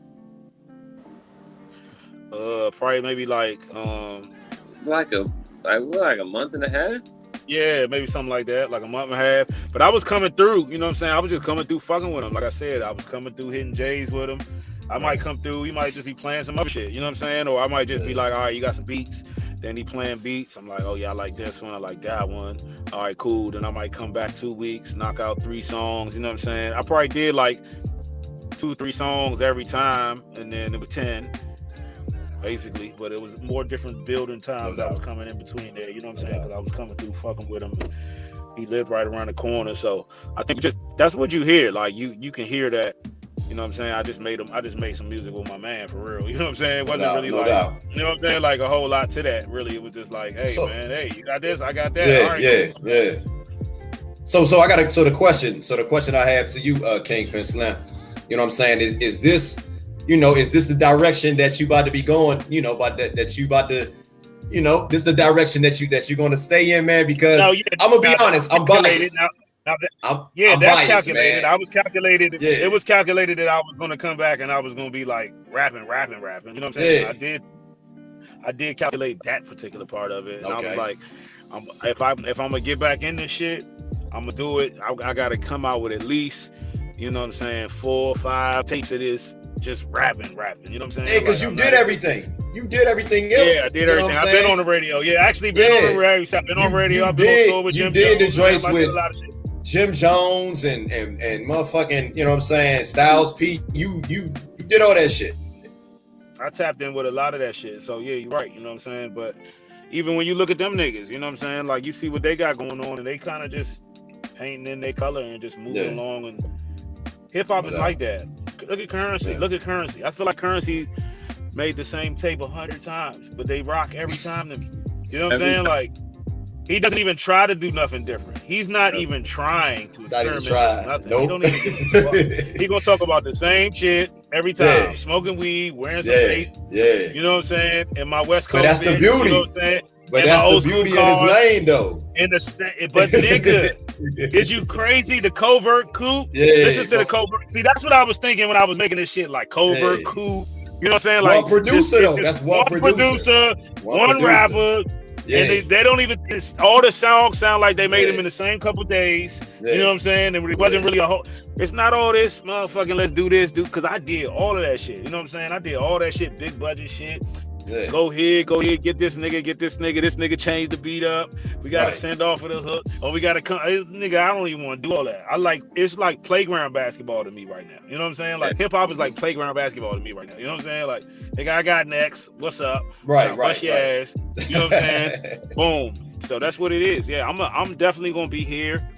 Probably maybe like a month and a half. Yeah, maybe something like that, like a month and a half. But I was coming through, you know what I'm saying? I was just coming through fucking with him. Like I said, I was coming through hitting J's with him. I might come through, he might just be playing some other shit, you know what I'm saying? Or I might just be like, all right, you got some beats. Then he playing beats. I'm like, oh yeah, I like this one, I like that one. All right, cool. Then I might come back 2 weeks, knock out 3 songs, you know what I'm saying? I probably did like 2-3 songs every time, and then it was 10. Basically, but it was more different building times that was coming in between there, you know what I'm saying? Because I was coming through fucking with him. He lived right around the corner, so I think that's what you hear. Like you can hear that, you know what I'm saying? I just made some music with my man for real. You know what I'm saying? It wasn't really like, you know what I'm saying? Like a whole lot to that. Really, it was just like, hey man, hey, you got this, I got that. Yeah, all right, yeah. So the question I have to you, Kingpen Slim, you know what I'm saying? Is this the direction that you about to be going? You know, that you about to, this is the direction that you're going to stay in, man. Because I'm gonna be honest, I'm biased. That's biased, calculated. Man. I was calculated. Yeah. It was calculated that I was going to come back and I was going to be like rapping. You know what I'm saying? Yeah. I did calculate that particular part of it, and I was like, if I'm gonna get back in this shit, I'm gonna do it. I got to come out with at least, you know what I'm saying, 4 or 5 tapes of this. Just rapping. You know what I'm saying? Hey, because you did everything. You did everything else. Yeah, I did everything. I've been on the radio. Yeah, actually been on the radio. I've been on radio. I've been on tour with Jim Jones. You did the joints with Jim Jones and motherfucking, you know what I'm saying, Styles P. You did all that shit. I tapped in with a lot of that shit. So yeah, you're right. You know what I'm saying? But even when you look at them niggas, you know what I'm saying? Like you see what they got going on, and they kind of just painting in their color and just moving along. And hip hop is like that. Look at Currency. Yeah. Look at Currency. I feel like Currency made the same tape 100 times, but they rock every time to me. You know what I'm saying? Like he doesn't even try to do nothing different. He's not even trying to experiment with nothing. Nope. He don't even give a fuck. He gonna talk about the same shit every time. Yeah. Smoking weed, wearing some tape. Yeah. You know what I'm saying? And my West Coast. But that's the beauty. You know what I'm saying? But that's the beauty of this lane, though. But nigga, Is you crazy? The covert coup? Yeah. Listen to the covert. See, that's what I was thinking when I was making this shit, like covert coup. You know what I'm saying? Like one producer though. That's one producer. One rapper. Yeah. And they don't even, all the songs sound like they made them in the same couple days. Yeah. You know what I'm saying? And it wasn't really a whole, it's not all this motherfucking let's do this, because I did all of that shit. You know what I'm saying? I did all that shit, big budget shit. Yeah. Go here, get this nigga. This nigga changed the beat up. We gotta send off of the hook. Or we gotta come, nigga, I don't even want to do all that. It's like playground basketball to me right now. You know what I'm saying? Like hip hop is like playground basketball to me right now. You know what I'm saying? Like, nigga, I got next. What's up? Bust your ass. You know what I'm saying? Boom. So that's what it is. Yeah, I'm definitely gonna be here.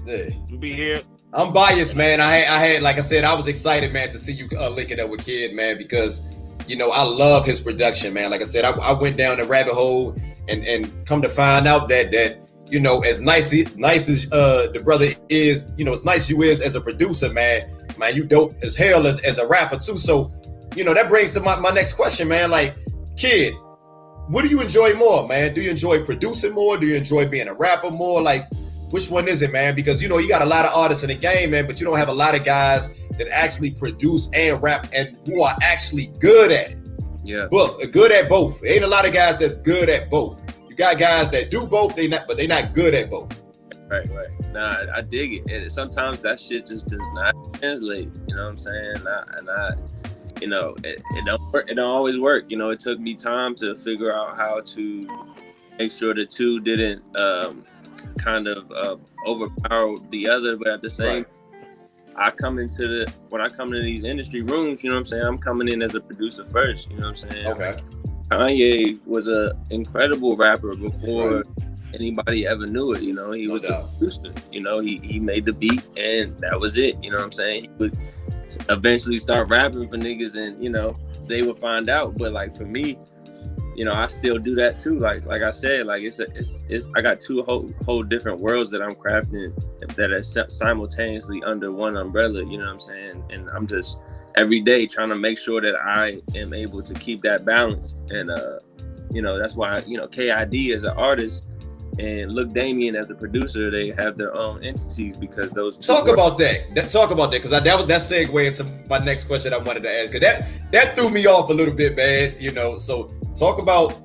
Yeah. Be here. I'm biased, man. I had, like I said, I was excited, man, to see you linking up with Kid, man, because you know, I love his production, man. Like I said, I went down the rabbit hole and come to find out that you know, as nice as the brother is, you know, as nice you is as a producer, man, you dope as hell as a rapper too. So, you know, that brings to my next question, man. Like, Kid, what do you enjoy more, man? Do you enjoy producing more? Do you enjoy being a rapper more? Like, which one is it, man? Because, you know, you got a lot of artists in the game, man, but you don't have a lot of guys that actually produce and rap and who are actually good at it. Yeah. But good at both. Ain't a lot of guys that's good at both. You got guys that do both, but they not good at both. Right. Nah, I dig it. And sometimes that shit just does not translate. You know what I'm saying? You know, it don't work. It don't always work. You know, it took me time to figure out how to make sure the two didn't kind of overpower the other, but at the same. When I come into these industry rooms, you know what I'm saying? I'm coming in as a producer first, you know what I'm saying? Okay. Kanye was an incredible rapper before anybody ever knew it, you know? He was the producer, you know? He made the beat and that was it, you know what I'm saying? He would eventually start rapping for niggas and, you know, they would find out. But like for me, you know, I still do that too. Like I said, like it's I got two whole different worlds that I'm crafting that are simultaneously under one umbrella. You know what I'm saying? And I'm just every day trying to make sure that I am able to keep that balance. And you know, that's why, you know, k.eye.d as an artist and Look Damien as a producer, they have their own entities because those talk about that because that segue into my next question I wanted to ask, because that threw me off a little bit, man. You know, so talk about,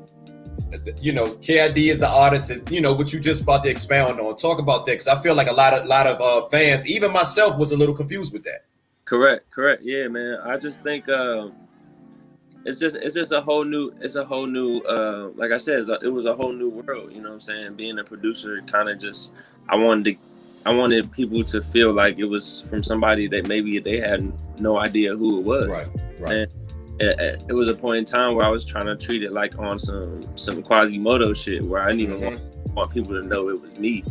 you know, k.eye.d is the artist, and you know what you just about to expound on. Talk about that, because I feel like a lot of fans, even myself, was a little confused with that. Correct. Yeah, man. I just think it's just a whole new like I said, it was a whole new world, you know what I'm saying? Being a producer, kind of just I wanted people to feel like it was from somebody that maybe they had no idea who it was. Right. And it was a point in time where I was trying to treat it like on some Quasimodo shit where I didn't even want people to know it was me.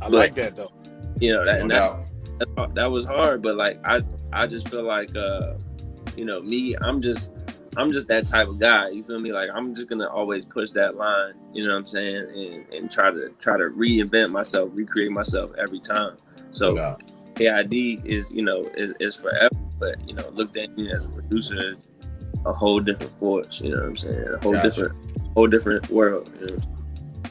I like that though. You know, that was hard, but like I just feel like you know, me, I'm just that type of guy. You feel me? Like I'm just gonna always push that line. You know what I'm saying? And try to reinvent myself, recreate myself every time. So k.eye.d is, you know, is forever. But you know, Look Damien as a producer, a whole different force. You know what I'm saying? A whole different world. You know?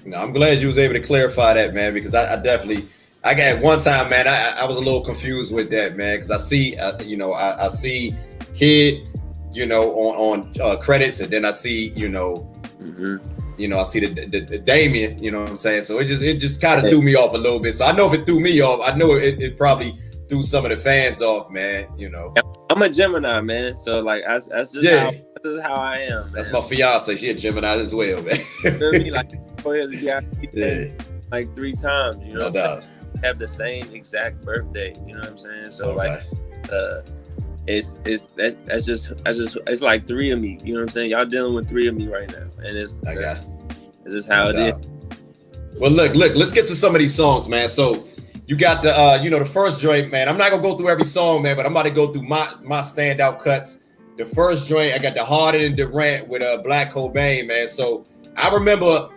No, I'm glad you was able to clarify that, man, because I definitely. I got one time, man. I was a little confused with that, man, because I see, you know, I see Kid, you know, on credits, and then I see, you know, you know, I see the Damien, you know what I'm saying? So it just kind of threw me off a little bit. So I know if it threw me off, I know it probably threw some of the fans off, man. You know, I'm a Gemini, man. So like that's just how I am. Man. That's my fiance. She a Gemini as well, man. You know what I mean? Like, like 3 times, you know. No doubt. Have the same exact birthday, you know what I'm saying? So like it's like 3 of me, you know what I'm saying? Y'all dealing with 3 of me right now, and it's just how it is. Well, look, let's get to some of these songs, man. So you got the you know, the first joint, man. I'm not gonna go through every song, man, but I'm about to go through my standout cuts. The first joint, I got the Harder Than Durant with Black Cobain, man. So I remember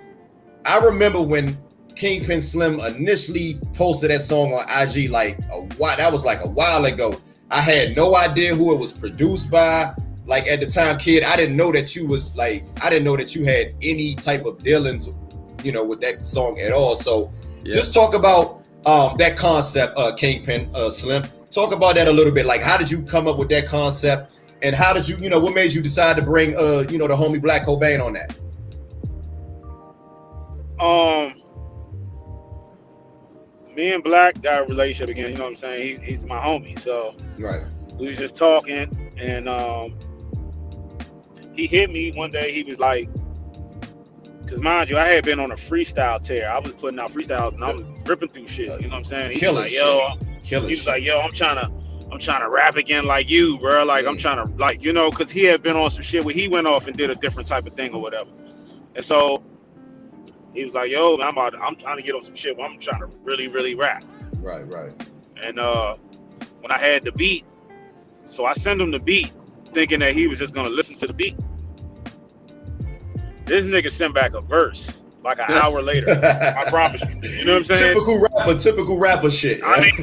when Kingpen Slim initially posted that song on IG that was like a while ago. I had no idea who it was produced by. Like at the time, Kid, I didn't know that you had any type of dealings, you know, with that song at all. So Just talk about that concept, Kingpen Slim. Talk about that a little bit. Like, how did you come up with that concept, and how did you, what made you decide to bring, the homie Black Cobain on that? Me and Black got a relationship again. You know what I'm saying? He's my homie. So right. We was just talking, and he hit me one day. He was like, because mind you, I had been on a freestyle tear. I was putting out freestyles and I was ripping through shit. You know what I'm saying? He was like, yo, I'm trying to rap again like you, bro. Like I'm trying to, like, because he had been on some shit where he went off and did a different type of thing or whatever. And so he was like, yo, I'm trying to get on some shit where I'm trying to really, really rap. Right. And when I had the beat, so I sent him the beat thinking that he was just gonna listen to the beat. This nigga sent back a verse like an hour later. I promise you. You know what I'm saying? Typical rapper shit. I mean,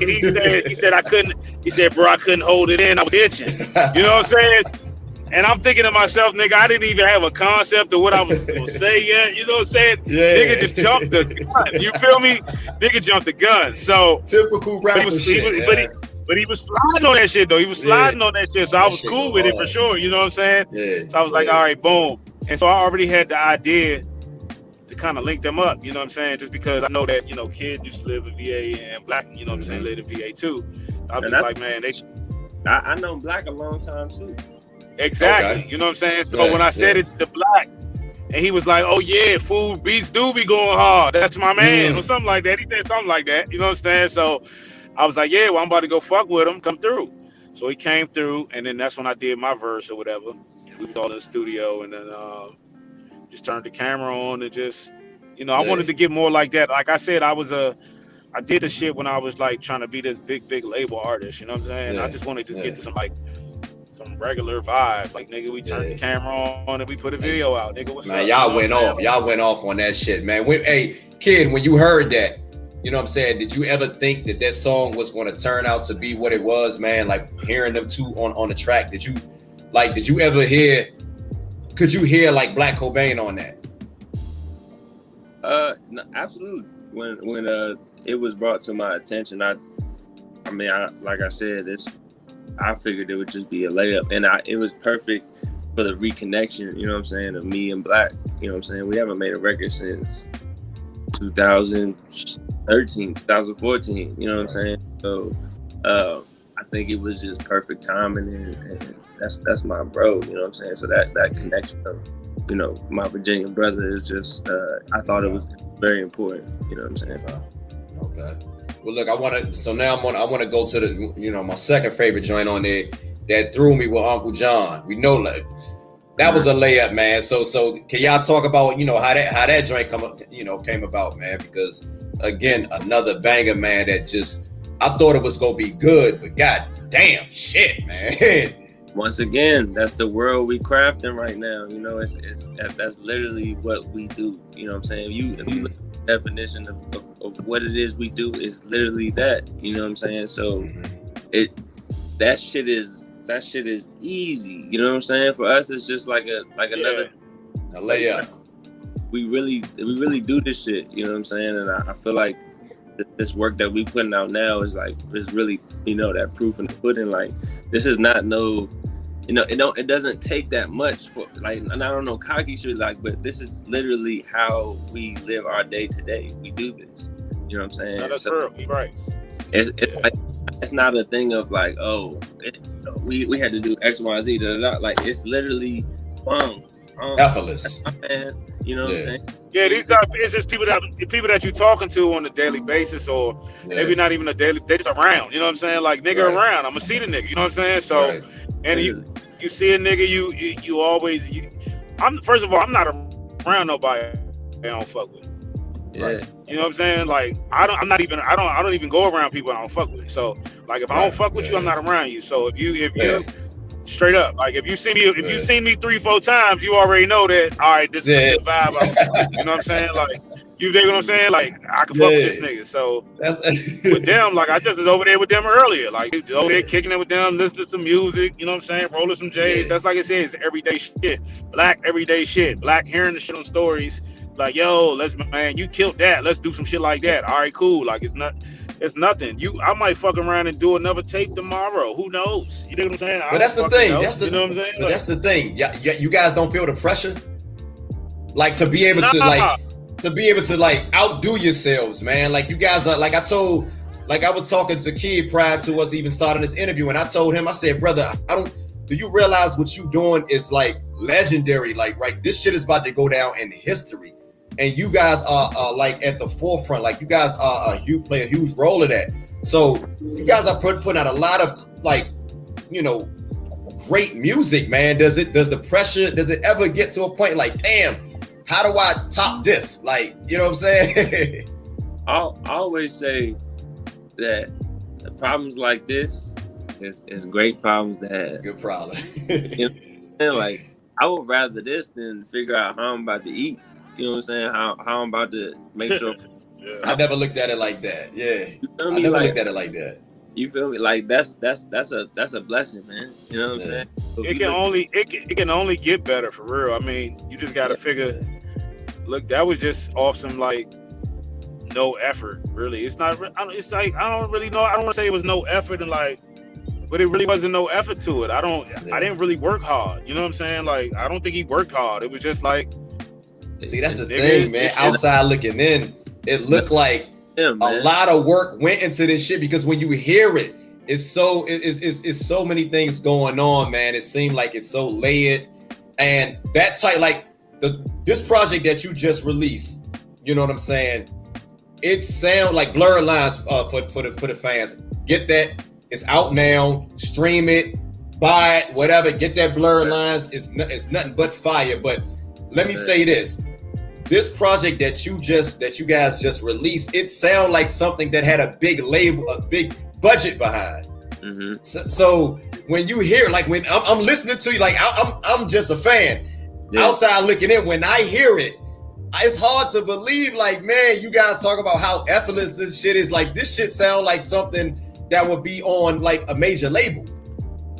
he said I couldn't. He said, bro, I couldn't hold it in. I was itching. You know what I'm saying? And I'm thinking to myself, nigga, I didn't even have a concept of what I was gonna say yet. You know what I'm saying? Yeah. Nigga just jumped the gun. You feel me? Nigga jumped the gun. So typical rapper shit. But he was sliding on that shit though. He was sliding on that shit. So I was cool with it for sure. You know what I'm saying? Yeah. So I was like, all right, boom. And so I already had the idea to kind of link them up, you know what I'm saying? Just because I know that, Kid used to live in VA and Black, you know what I'm saying, lived in VA too. I was like, man, I know Black a long time too. Exactly. Okay. You know what I'm saying? So when I said it to Black, and he was like, oh yeah, food beats do be going hard. That's my man, or something like that. He said something like that, you know what I'm saying? So I was like, yeah, well, I'm about to go fuck with him, come through. So he came through, and then that's when I did my verse or whatever. We was all in the studio, and then just turned the camera on and just, I wanted to get more like that. Like I said, I did the shit when I was like trying to be this big label artist. You know what I'm saying? I just wanted to get to some regular vibes. Like, nigga, we turned the camera on and we put a video out. Nigga, what's up? Y'all went off. Y'all went off on that shit, man. Hey, Kid, when you heard that, you know what I'm saying? Did you ever think that song was going to turn out to be what it was, man? Like hearing them two on the track, did you ever hear? Could you hear like Black Cobain on that? No, absolutely. When it was brought to my attention, I like I said, I figured it would just be a layup, and it was perfect for the reconnection. You know what I'm saying? Of me and Black. You know what I'm saying? We haven't made a record since 2013, 2014. You know what I'm saying? So I think it was just perfect timing, and that's my bro. You know what I'm saying? So that connection of, my Virginia brother is just, I thought it was very important. You know what I'm saying? Okay. Well, look, I want to go to the, my second favorite joint on there that threw me with Uncle John. We know that was a layup, man. So can y'all talk about, how that joint came about, man? Because again, another banger, man, that just, I thought it was going to be good, but god damn shit, man. Once again, that's the world we crafting right now. That's literally what we do. You know what I'm saying? If you look at the definition of what it is we do, it's literally that. You know what I'm saying? So that shit is easy. You know what I'm saying? For us, it's just like another a layup. We really do this shit. You know what I'm saying? And I feel like this work that we putting out now is really, that proof in the pudding. Like, this is not it doesn't take that much for, like, and I don't know cocky shit, like, but this is literally how we live our day to day. We do this. You know what I'm saying? No, that's true. You're right. It's like, it's not a thing of like, we had to do X, Y, Z, da, da, da. Like, it's literally effortless. You know what I'm saying? Yeah, it's just people that you're talking to on a daily basis, or maybe not even a daily. They just around. You know what I'm saying? Like, nigga around. I'ma see the nigga. You know what I'm saying? So, and you see a nigga, you always. First of all, I'm not around nobody I don't fuck with. Yeah. You know what I'm saying? Like, I don't even go around people I don't fuck with. So, like, if I don't fuck with you, I'm not around you. So if you straight up, like, if you see me, you've seen me 3-4 times, you already know that. All right, this is the vibe. You know what I'm saying? Like, you dig what I'm saying? Like, I can fuck with this nigga. So with them, like, I just was over there with them earlier. Like, over there kicking it with them, listening to some music. You know what I'm saying? Rolling some J's. That's like I said, it's everyday shit. Black everyday shit. Black hearing the shit on stories. Like, yo, man, you killed that. Let's do some shit like that. All right, cool. Like, it's nothing. I might fuck around and do another tape tomorrow. Who knows? You know what I'm saying? But that's the thing. You know what I'm saying? But that's the thing. Yeah, you guys don't feel the pressure, like to be able to outdo yourselves, man. Like you guys are. Like I was talking to Kid prior to us even starting this interview, and I told him, I said, brother, do you realize what you doing is like legendary? Like, right, this shit is about to go down in history. And you guys are like at the forefront. Like you guys play a huge role of that. So you guys are putting out a lot of like, you know, great music, man. Does it ever get to a point like, damn, how do I top this? Like, you know what I'm saying? I always say that the problems like this is great problems to have. Good problem. You know, like I would rather this than figure out how I'm about to eat. You know what I'm saying? How I'm about to make sure. Yeah. I never looked at it like that. Yeah, I never looked at it like that. You feel me? Like that's a blessing, man. You know what I'm saying? So it can only get better for real. I mean, you just gotta figure. Look, that was just off some like no effort. Really, it's not. It's like I don't really know. I don't want to say it was no effort and like. But it really wasn't no effort to it. I didn't really work hard. You know what I'm saying? Like, I don't think he worked hard. It was just like. See, that's the thing, man. Outside looking in, it looked like a lot of work went into this shit because when you hear it, it's so many things going on, man. It seemed like it's so layered. And that type, like this project that you just released, you know what I'm saying? It sounds like Blurred Lines for the fans. Get that. It's out now. Stream it, buy it, whatever. Get that Blurred Lines. It's nothing but fire. But let me say this: this project that you guys just released, it sounds like something that had a big label, a big budget behind. Mm-hmm. So when you hear, like when I'm listening to you, like I'm just a fan. Yeah. Outside looking in, when I hear it, it's hard to believe. Like, man, you guys talk about how effortless this shit is. Like, this shit sound like something that would be on like a major label.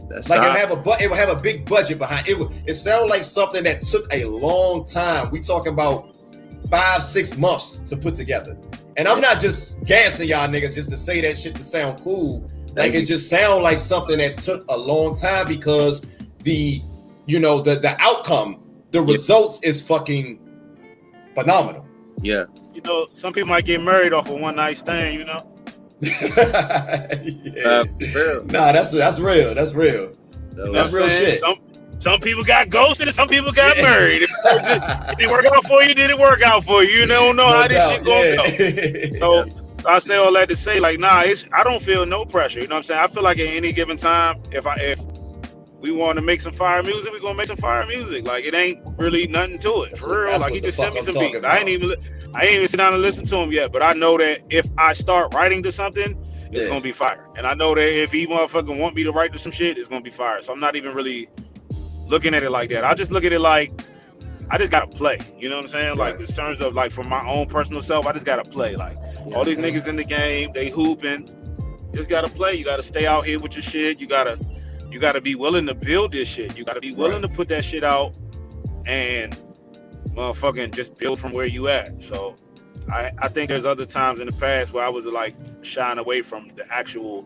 That's like it would have a big budget behind it. It sounded like something that took a long time. We talking about 5-6 months to put together. And I'm not just gassing y'all niggas just to say that shit to sound cool. Like it just sound like something that took a long time because the outcome, the results is fucking phenomenal. Yeah. You know, some people might get married off a one night stand, you know. Yeah. Nah, that's real. That's real. That's real shit. Some people got ghosted and some people got married. If it work out for you, did it work out for you? You don't know how this shit gonna go. So I say all that to say, like, I don't feel no pressure. You know what I'm saying? I feel like at any given time, if we want to make some fire music, we're gonna make some fire music. Like, it ain't really nothing to it. For real. Like, he just sent me some beats. I ain't even sit down and listen to him yet, but I know that if I start writing to something, it's gonna be fire. And I know that if he motherfucking want me to write to some shit, it's gonna be fire. So I'm not even really looking at it like that. I just look at it like I just gotta play. You know what I'm saying? Like, in terms of like for my own personal self, I just gotta play. Like all these niggas in the game, they hooping. You just gotta play. You gotta stay out here with your shit. You gotta be willing to build this shit. You gotta be willing to put that shit out and motherfucking just build from where you at. So I think there's other times in the past where I was like shying away from the actual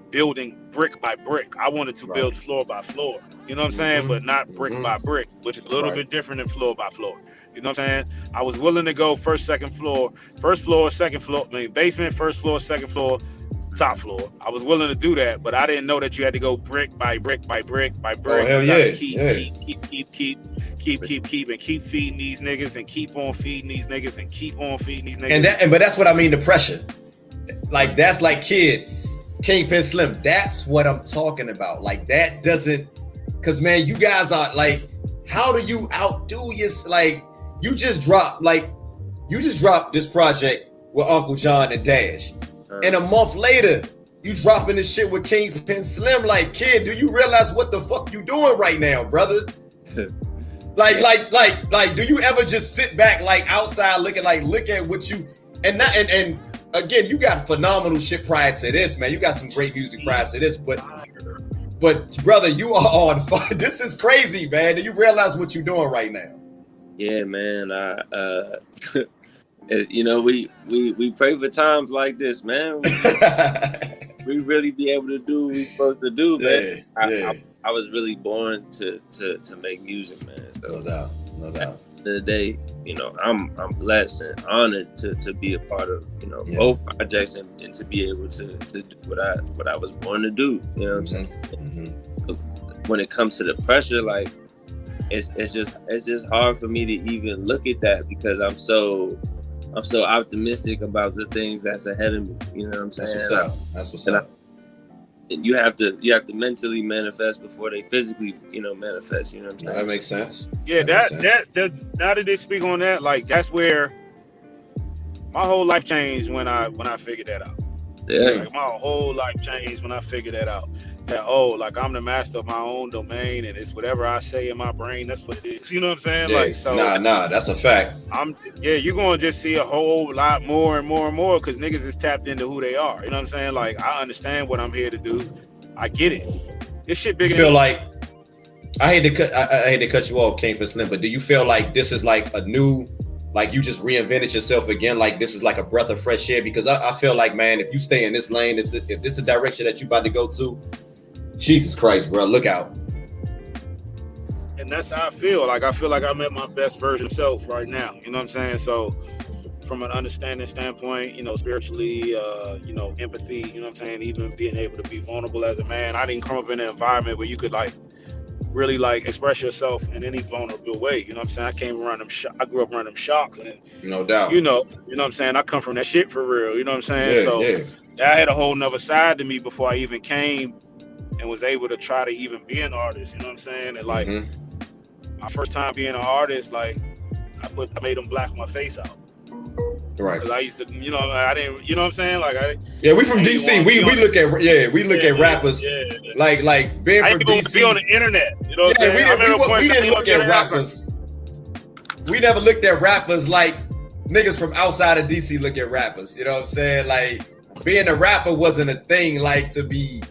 building brick by brick. I wanted to build floor by floor. You know what I'm saying? But not brick by brick, which is a little bit different than floor by floor. You know what I'm saying? I was willing to go first floor, second floor, basement, first floor, second floor, top floor. I was willing to do that, but I didn't know that you had to go brick by brick by brick by brick. Oh, hell yeah. Keep and keep feeding these niggas and keep on feeding these niggas and keep on feeding these niggas. But that's what I mean, the pressure. Like, that's like Kingpen Slim. That's what I'm talking about. Like, that doesn't, because man, you guys are like, how do you outdo your, like, you just dropped this project with Uncle John and Dash. And a month later, you dropping this shit with Kingpen Slim. Like, kid, do you realize what the fuck you doing right now, brother? Like, do you ever just sit back, like, outside looking, like, look at what you, and again, you got phenomenal shit prior to this, man. You got some great music prior to this, but brother, you are on fire. This is crazy, man. Do you realize what you're doing right now? Yeah, man. You know, we pray for times like this, man. We really be able to do what we supposed to do, man. I was really born to make music, man. So, no doubt. At the end of the day, you know, I'm blessed and honored to be a part of, you know, both projects and to be able to do what I was born to do. You know what I'm saying? Mm-hmm. When it comes to the pressure, like it's just hard for me to even look at that because I'm so optimistic about the things that's ahead of me. You know what I'm saying? That's what's up. And you have to mentally manifest before they physically, you know, manifest. You know what I'm saying? That makes sense. Yeah, that now that they speak on that, like that's where my whole life changed when I figured that out. Yeah. Like my whole life changed when I figured that out. That like I'm the master of my own domain, and it's whatever I say in my brain, that's what it is. You know what I'm saying? Yeah. Like so. Nah, that's a fact. You're gonna just see a whole lot more and more and more because niggas is tapped into who they are. You know what I'm saying? Like I understand what I'm here to do. I get it. This shit bigger. You feel like I hate to cut you off, Kingpen Slim, but do you feel like this is like a new, like you just reinvented yourself again? Like this is like a breath of fresh air? Because I feel like, man, if you stay in this lane, if this is the direction that you about to go to, Jesus Christ, bro, look out. And that's how I feel. Like I feel like I'm at my best version of self right now. You know what I'm saying? So from an understanding standpoint, you know, spiritually, you know, empathy, you know what I'm saying? Even being able to be vulnerable as a man. I didn't come up in an environment where you could like really like express yourself in any vulnerable way. You know what I'm saying? I came around them. I grew up around them shocks, and no doubt. You know what I'm saying? I come from that shit for real. You know what I'm saying? I had a whole nother side to me before I even came and was able to try to even be an artist. You know what I'm saying? And like my first time being an artist, like I made them black my face out. Right. Because I used to, you know, I didn't, you know what I'm saying? Like we from DC. We look at rappers like being from DC. Be on the internet. You know what I'm saying? We didn't look at rappers. We never looked at rappers like niggas from outside of DC look at rappers. You know what I'm saying? Like being a rapper wasn't a thing like to be,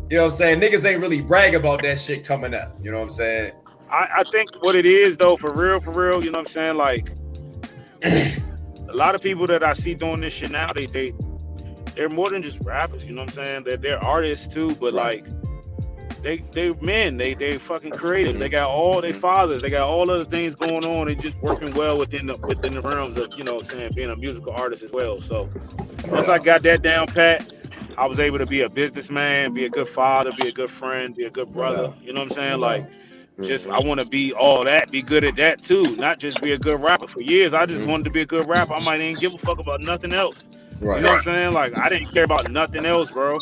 you know what I'm saying? Niggas ain't really brag about that shit coming up. You know what I'm saying? I think what it is though, for real, you know what I'm saying? Like a lot of people that I see doing this shit now, they're more than just rappers, you know what I'm saying? They're artists too, but like they're men, they fucking creative. They got all their fathers, they got all other things going on and just working well within the realms of, you know what I'm saying, being a musical artist as well. So once I got that down pat, I was able to be a businessman, be a good father, be a good friend, be a good brother. You know what I'm saying? Like just I want to be all that, be good at that too, not just be a good rapper. For years I just wanted to be a good rapper. I might ain't give a fuck about nothing else. You know what I'm saying? Like I didn't care about nothing else, bro.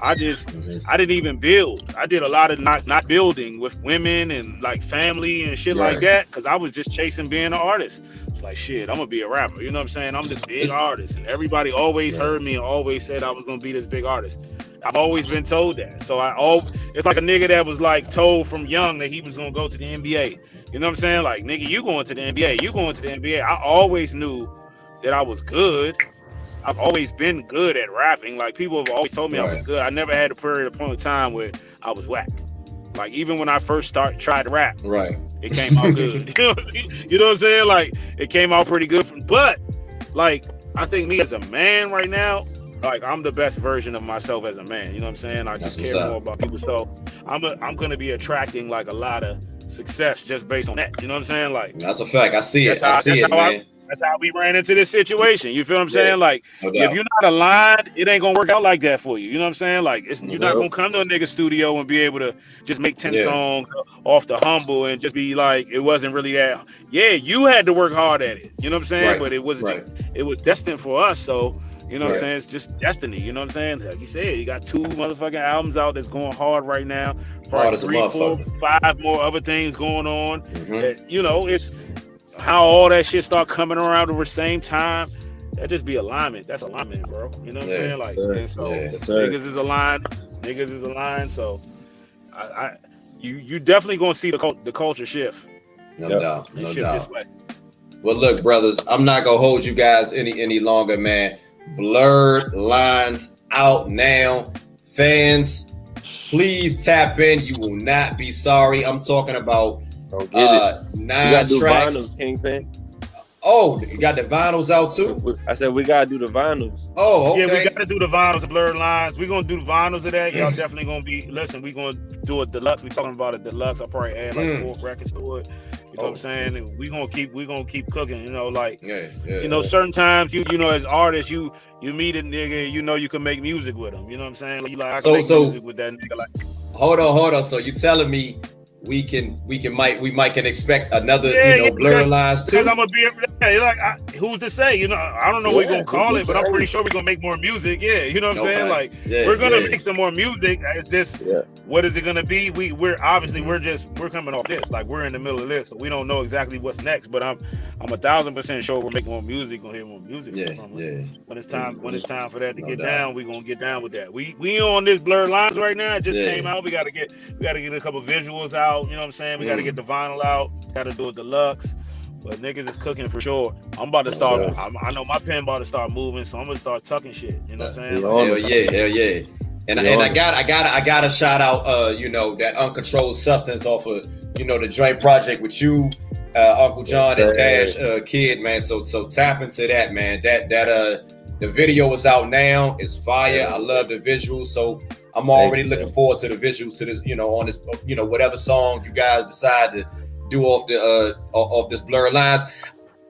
I didn't even build. I did a lot of not building with women and like family and shit like that because I was just chasing being an artist. It's like shit, I'm gonna be a rapper. You know what I'm saying? I'm this big artist, and everybody always heard me and always said I was gonna be this big artist. I've always been told that. So it's like a nigga that was like told from young that he was gonna go to the NBA. You know what I'm saying? Like nigga, you going to the NBA? You going to the NBA? I always knew that I was good. I've always been good at rapping. Like people have always told me I was good. I never had a point of time where I was whack. Like even when I first tried to rap, it came out good. You know what I'm saying? Like it came out pretty good. But like I think me as a man right now, like I'm the best version of myself as a man. You know what I'm saying? I just care more about people. So I'm gonna be attracting like a lot of success just based on that. You know what I'm saying? Like that's a fact. I see it, man. That's how we ran into this situation. You feel what I'm saying? Like, if you're not aligned, it ain't gonna work out like that for you. You know what I'm saying? Like, you're not gonna come to a nigga studio and be able to just make 10 songs off the humble and just be like, it wasn't really that. Yeah, you had to work hard at it. You know what I'm saying? But it wasn't. It was destined for us. So, you know what I'm saying? It's just destiny. You know what I'm saying? Like you said, you got 2 motherfucking albums out that's going hard right now. Probably 3, 4, 5 more other things going on. You know, it's how all that shit start coming around at the same time. That just be alignment. That's alignment, bro. You know what I'm saying? Like, and so niggas is aligned. So you definitely gonna see the culture shift. No doubt. This way. Well, look, brothers, I'm not gonna hold you guys any longer, man. Blurred Lines out now. Fans, please tap in. You will not be sorry. I'm talking about Don't get it. 9 do tracks. Vinyls, Kingpen. Oh, you got the vinyls out too? I said we gotta do the vinyls. Oh, okay. Yeah, we gotta do the vinyls, the blurred lines. We're gonna do the vinyls of that. Y'all definitely gonna be we're gonna do a deluxe. We talking about a deluxe. I'll probably add like 4 records to it. You know what I'm saying? And we gonna keep cooking, you know, like you know, certain times you know, as artists, you meet a nigga, you know you can make music with him. You know what I'm saying? Like, I can make music with that nigga. Like, hold on. So you telling me we might expect another blurred lines too? Because I'm gonna be like, who's to say? You know, I don't know what we're gonna call it, but I'm pretty sure we're gonna make more music. Yeah, you know what I'm saying? Like, we're gonna make some more music. It's just what is it gonna be? We're obviously we're coming off this. Like, we're in the middle of this, so we don't know exactly what's next. But I'm 1,000% sure we're making more music. Gonna hear more music. When it's time for that to get down, we gonna get down with that. We on this blurred lines right now. It just came out. We gotta get a couple visuals out. You know what I'm saying? We got to get the vinyl out. Got to do a deluxe. But niggas is cooking for sure. I'm about to start. I know my pen about to start moving, so I'm gonna start tucking shit. You know what I'm saying? Hell yeah. And I gotta shout out that Uncontrolled Substance off of the joint project with you, Uncle John and Dash Kid, man. So tap into that, man. That the video is out now. It's fire. I love the visuals. So I'm already looking forward to the visuals to this, on this, whatever song you guys decide to do off this blurred lines.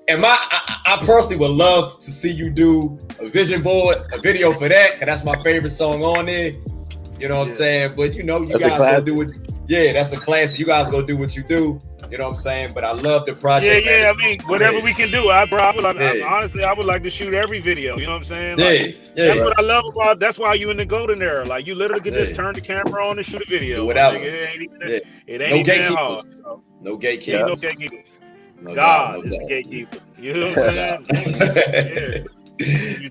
And I personally would love to see you do a vision board, a video for that, because that's my favorite song on there. You know what I'm saying? But you guys gonna do it. Yeah, that's a classic. You guys gonna do what you do. You know what I'm saying? But I love the project. Yeah, man. I mean, whatever we can do. Honestly, I would like to shoot every video. You know what I'm saying? Like, that's what I love about. That's why you in the golden era. Like, you literally can just turn the camera on and shoot a video. Whatever. Like, it ain't even hard. So. No gatekeepers. No gatekeepers. God is a gatekeeper. You know what I'm saying?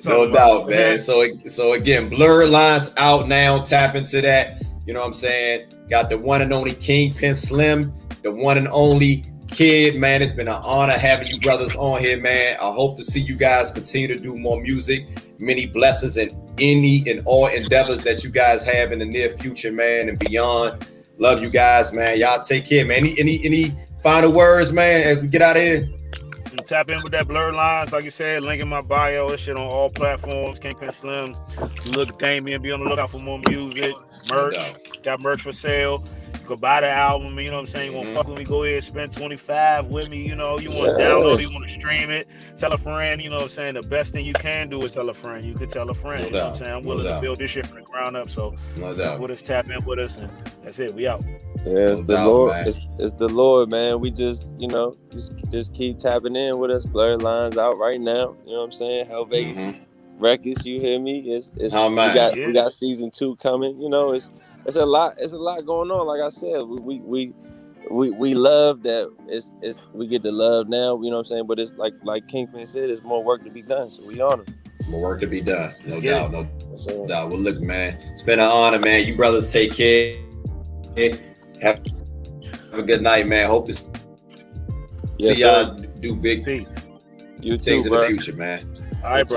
No doubt, man. So again, blurred lines out now. Tap into that. You know what I'm saying? Got the one and only Kingpen Slim, the one and only Kid, man. It's been an honor having you brothers on here, man. I hope to see you guys continue to do more music. Many blessings in any and all endeavors that you guys have in the near future, man, and beyond. Love you guys, man. Y'all take care, man. Any final words, man, as we get out of here? Tap in with that blurred lines, like you said, link in my bio. This shit on all platforms. Kingpen Slim. Look, Damien, be on the lookout for more music, merch. Got merch for sale. You can buy the album. You know what I'm saying? You want to fuck with me? Go ahead, spend $25 with me. You want to download it, you want to stream it. Tell a friend. You know what I'm saying? The best thing you can do is tell a friend. You can tell a friend. You know what I'm saying? I'm willing to build this shit from the ground up. So with us, tap in with us, and that's it. We out. Yeah, it's the Lord. It's the Lord, man. We just, just keep tapping in with us. Blurred lines out right now. You know what I'm saying? Hell Vegas Records. You hear me? We got season 2 coming. It's a lot. It's a lot going on. Like I said, we love that. We get the love now. You know what I'm saying? But it's like Kingpen said, there's more work to be done. So we on it. More work to be done. No doubt. No doubt. Well, look, man. It's been an honor, man. You brothers take care. Have a good night, man. Hope to see y'all do big things in the future, man. All right, bro.